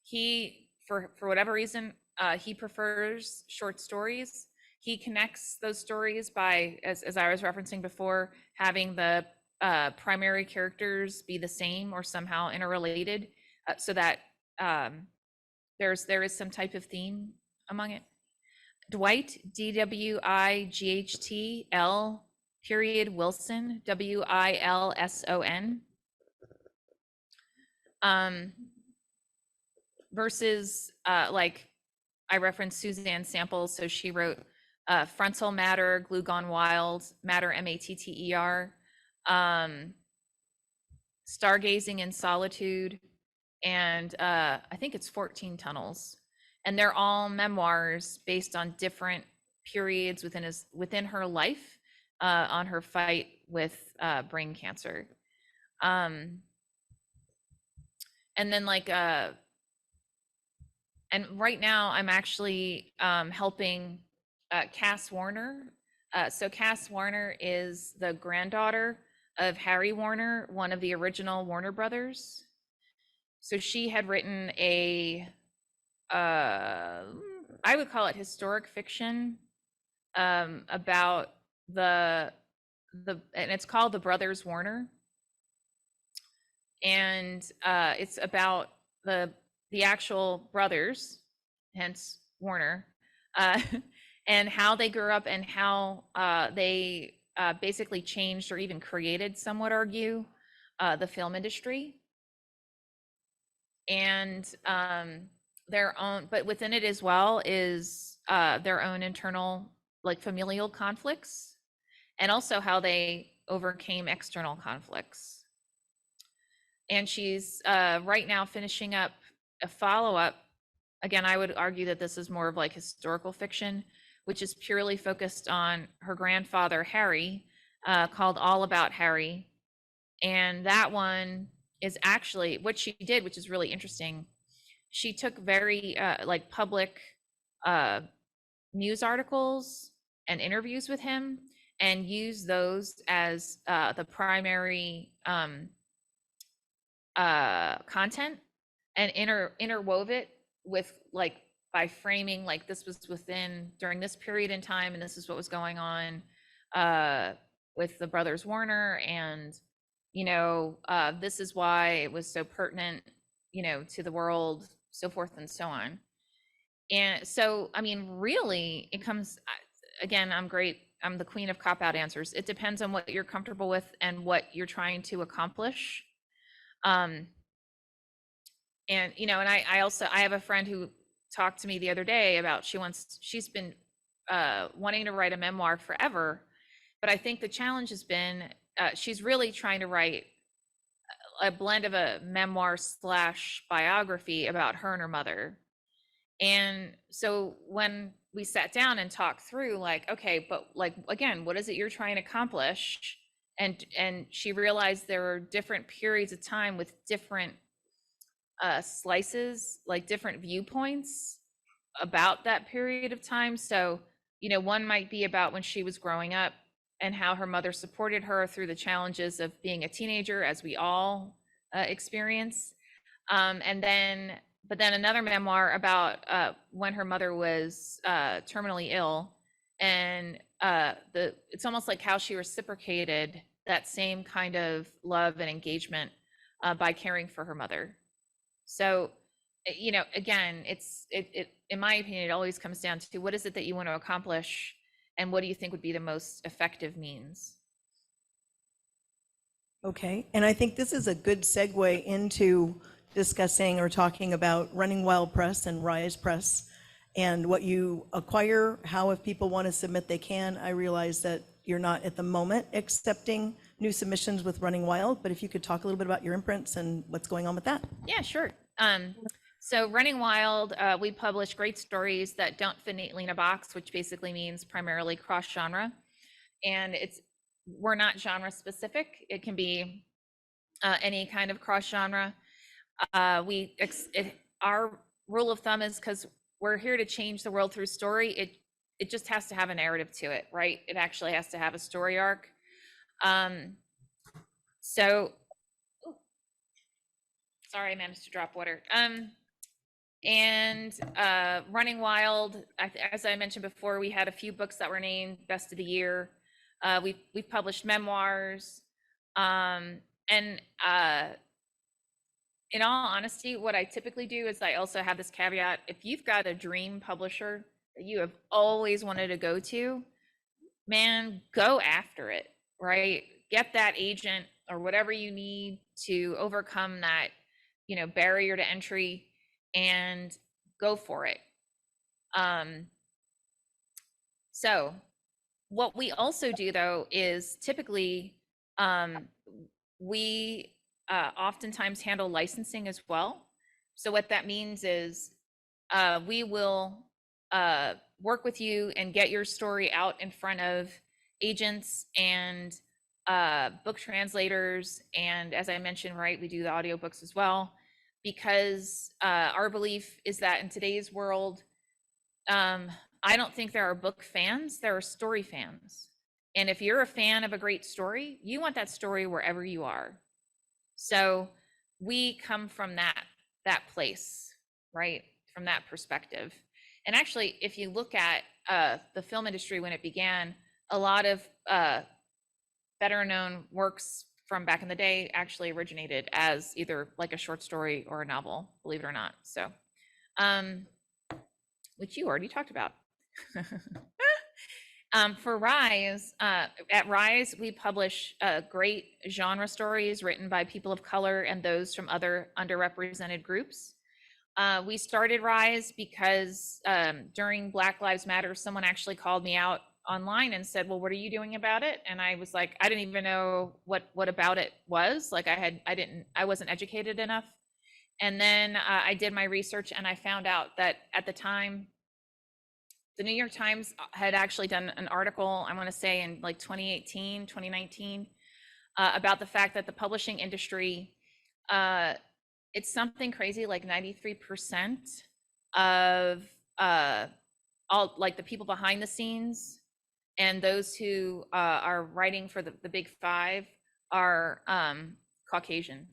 He, for whatever reason, he prefers short stories. He connects those stories by, as I was referencing before, having the primary characters be the same or somehow interrelated, so that there is some type of theme among it. Dwight, DWIGHT L Wilson, WILSON. Versus like I referenced Suzanne Samples, so she wrote Frontal Matter, Glue Gone Wild, Matter MATTER, Stargazing in Solitude, and I think it's 14 Tunnels. And they're all memoirs based on different periods within her life on her fight with brain cancer. And then and right now I'm actually helping Cass Warner. So Cass Warner is the granddaughter of Harry Warner, one of the original Warner brothers. So she had written I would call it historic fiction about and it's called The Brothers Warner. And it's about the actual brothers, hence Warner, and how they grew up and how they basically changed or even created, some would argue, the film industry. And their own, but within it as well is their own internal, like, familial conflicts, and also how they overcame external conflicts. And she's right now finishing up a follow-up. Again, I would argue that this is more of like historical fiction, which is purely focused on her grandfather, Harry, called All About Harry. And that one is actually what she did, which is really interesting. She took very like public news articles and interviews with him and used those as the primary content, and interwove it with, like, by framing, like, this was during this period in time, and this is what was going on with the brothers Warner, and this is why it was so pertinent, to the world, so forth and so on. And so, I mean, really, it comes, again, I'm the queen of cop-out answers. It depends on what you're comfortable with and what you're trying to accomplish. And and I have a friend who talked to me the other day about she's been wanting to write a memoir forever, but I think the challenge has been she's really trying to write a blend of a memoir / biography about her and her mother. And so when we sat down and talked through, like, okay, but, like, again, what is it you're trying to accomplish? And she realized there were different periods of time with different slices, like different viewpoints about that period of time. So, one might be about when she was growing up and how her mother supported her through the challenges of being a teenager, as we all experience. And then but then another memoir about when her mother was terminally ill, and it's almost like how she reciprocated that same kind of love and engagement by caring for her mother. So, you know, again, it in my opinion, it always comes down to what is it that you want to accomplish, and what do you think would be the most effective means? Okay, and I think this is a good segue into discussing or talking about Running Wild Press and Rise Press and what you acquire, how if people want to submit, they can. I realize that you're not at the moment accepting new submissions with Running Wild, but if you could talk a little bit about your imprints and what's going on with that. Yeah, sure. So Running Wild, we publish great stories that don't fit neatly in a box, which basically means primarily cross-genre. And we're not genre specific. It can be any kind of cross-genre. Our rule of thumb is, because we're here to change the world through story, it just has to have a narrative to it, right? It actually has to have a story arc. So, sorry, I managed to drop water. And Running Wild, as I mentioned before, we had a few books that were named Best of the Year. We've published memoirs. And in all honesty, what I typically do is I also have this caveat: if you've got a dream publisher that you have always wanted to go to, man, go after it, right? Get that agent or whatever you need to overcome that, you know, barrier to entry, and go for it. So what we also do, though, is typically we oftentimes handle licensing as well. So what that means is we will work with you and get your story out in front of agents and book translators. And as I mentioned, right, we do the audiobooks as well, because our belief is that in today's world, I don't think there are book fans, there are story fans. And if you're a fan of a great story, you want that story wherever you are. So we come from that place, right? From that perspective. And actually, if you look at the film industry when it began, a lot of better known works from back in the day actually originated as either like a short story or a novel, believe it or not. So, which you already talked about. For Rise, at Rise, we publish great genre stories written by people of color and those from other underrepresented groups. We started Rise because during Black Lives Matter, someone actually called me out online and said, well, what are you doing about it? And I was like, I didn't even know what about it was. Like I wasn't educated enough. And then I did my research and I found out that at the time, the New York Times had actually done an article, I want to say in like 2018, 2019, about the fact that the publishing industry, it's something crazy like 93% of all like the people behind the scenes and those who are writing for the big five are Caucasian.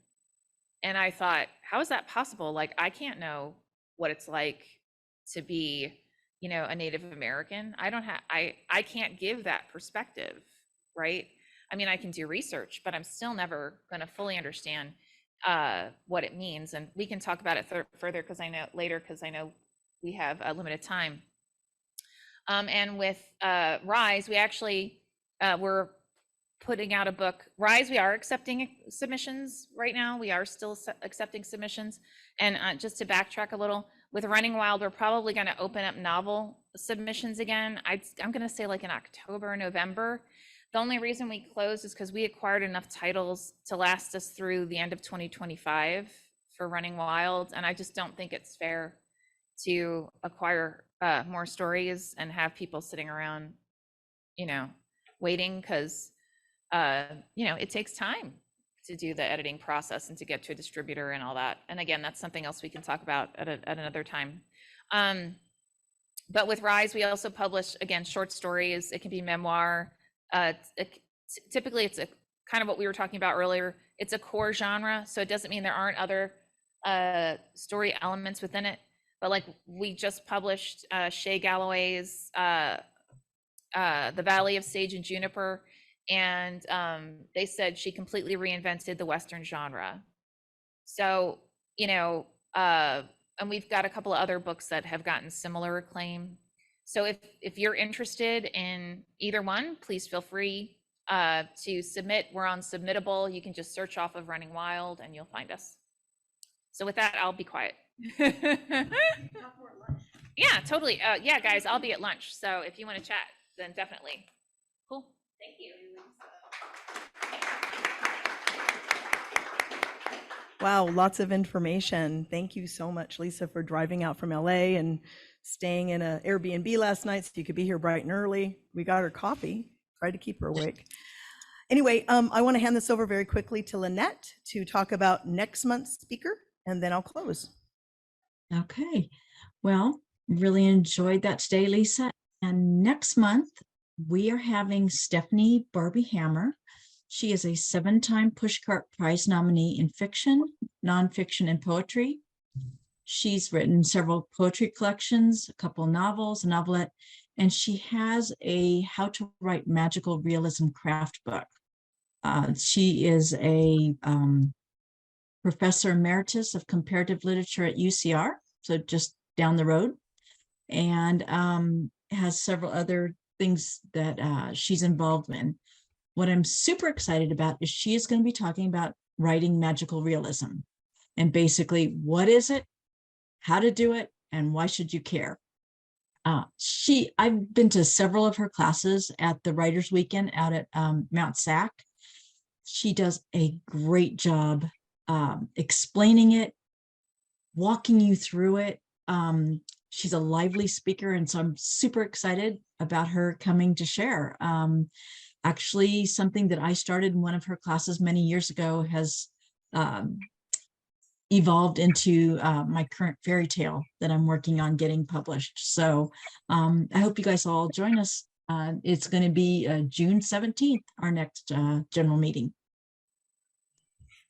And I thought, how is that possible? Like, I can't know what it's like to be, you know, a Native American. I can't give that perspective, right? I mean, I can do research, but I'm still never going to fully understand what it means. And we can talk about it further because I know we have a limited time. And with Rise, we actually we're putting out a book. Rise, we are accepting submissions right now. We are still accepting submissions. And just to backtrack a little, with Running Wild, we're probably going to open up novel submissions again. I'm going to say like in October or November. The only reason we closed is because we acquired enough titles to last us through the end of 2025 for Running Wild. And I just don't think it's fair to acquire more stories and have people sitting around, you know, waiting, because, you know, it takes time to do the editing process and to get to a distributor and all that. And again, that's something else we can talk about at another time. But with Rise, we also publish, again, short stories. It can be memoir. Typically, it's a kind of what we were talking about earlier. It's a core genre, so it doesn't mean there aren't other story elements within it. But like we just published Shay Galloway's The Valley of Sage and Juniper, and they said she completely reinvented the Western genre. So, you know, and we've got a couple of other books that have gotten similar acclaim. So if you're interested in either one, please feel free to submit. We're on Submittable. You can just search off of Running Wild and you'll find us. So with that, I'll be quiet. Yeah, totally. Yeah, guys, I'll be at lunch. So if you want to chat, then definitely. Cool. Thank you. Wow, lots of information. Thank you so much, Lisa, for driving out from LA and staying in an Airbnb last night so you could be here bright and early. We got her coffee, tried to keep her awake. Anyway, I want to hand this over very quickly to Lynette to talk about next month's speaker, and then I'll close. Okay, well, really enjoyed that today, Lisa. And next month, we are having Stephanie Barbie Hammer. She is a 7-time Pushcart Prize nominee in fiction, nonfiction, and poetry. She's written several poetry collections, a couple novels, a novelette, and she has a How to Write Magical Realism craft book. She is a professor emeritus of comparative literature at UCR, so just down the road, and has several other things that she's involved in. What I'm super excited about is she is going to be talking about writing magical realism, and basically what is it, how to do it, and why should you care? I've been to several of her classes at the Writers Weekend out at Mount Sac. She does a great job explaining it, walking you through it. She's a lively speaker, and so I'm super excited about her coming to share. Actually, something that I started in one of her classes many years ago has evolved into my current fairy tale that I'm working on getting published. So I hope you guys all join us. It's going to be June 17th, our next general meeting.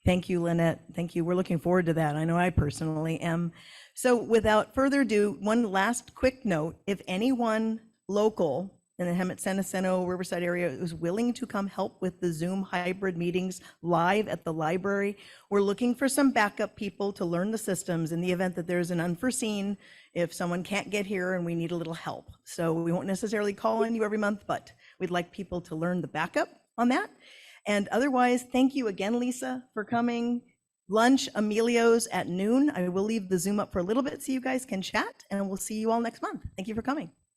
Thank you, Lynette. Thank you. We're looking forward to that. I know I personally am. So without further ado, one last quick note. If anyone local in the Hemet, San Jacinto, Riverside area is willing to come help with the Zoom hybrid meetings live at the library, we're looking for some backup people to learn the systems in the event that there's an unforeseen, if someone can't get here and we need a little help. So we won't necessarily call on you every month, but we'd like people to learn the backup on that. And otherwise, thank you again, Lisa, for coming. Lunch, Emilio's at noon. I will leave the Zoom up for a little bit so you guys can chat, and we'll see you all next month. Thank you for coming.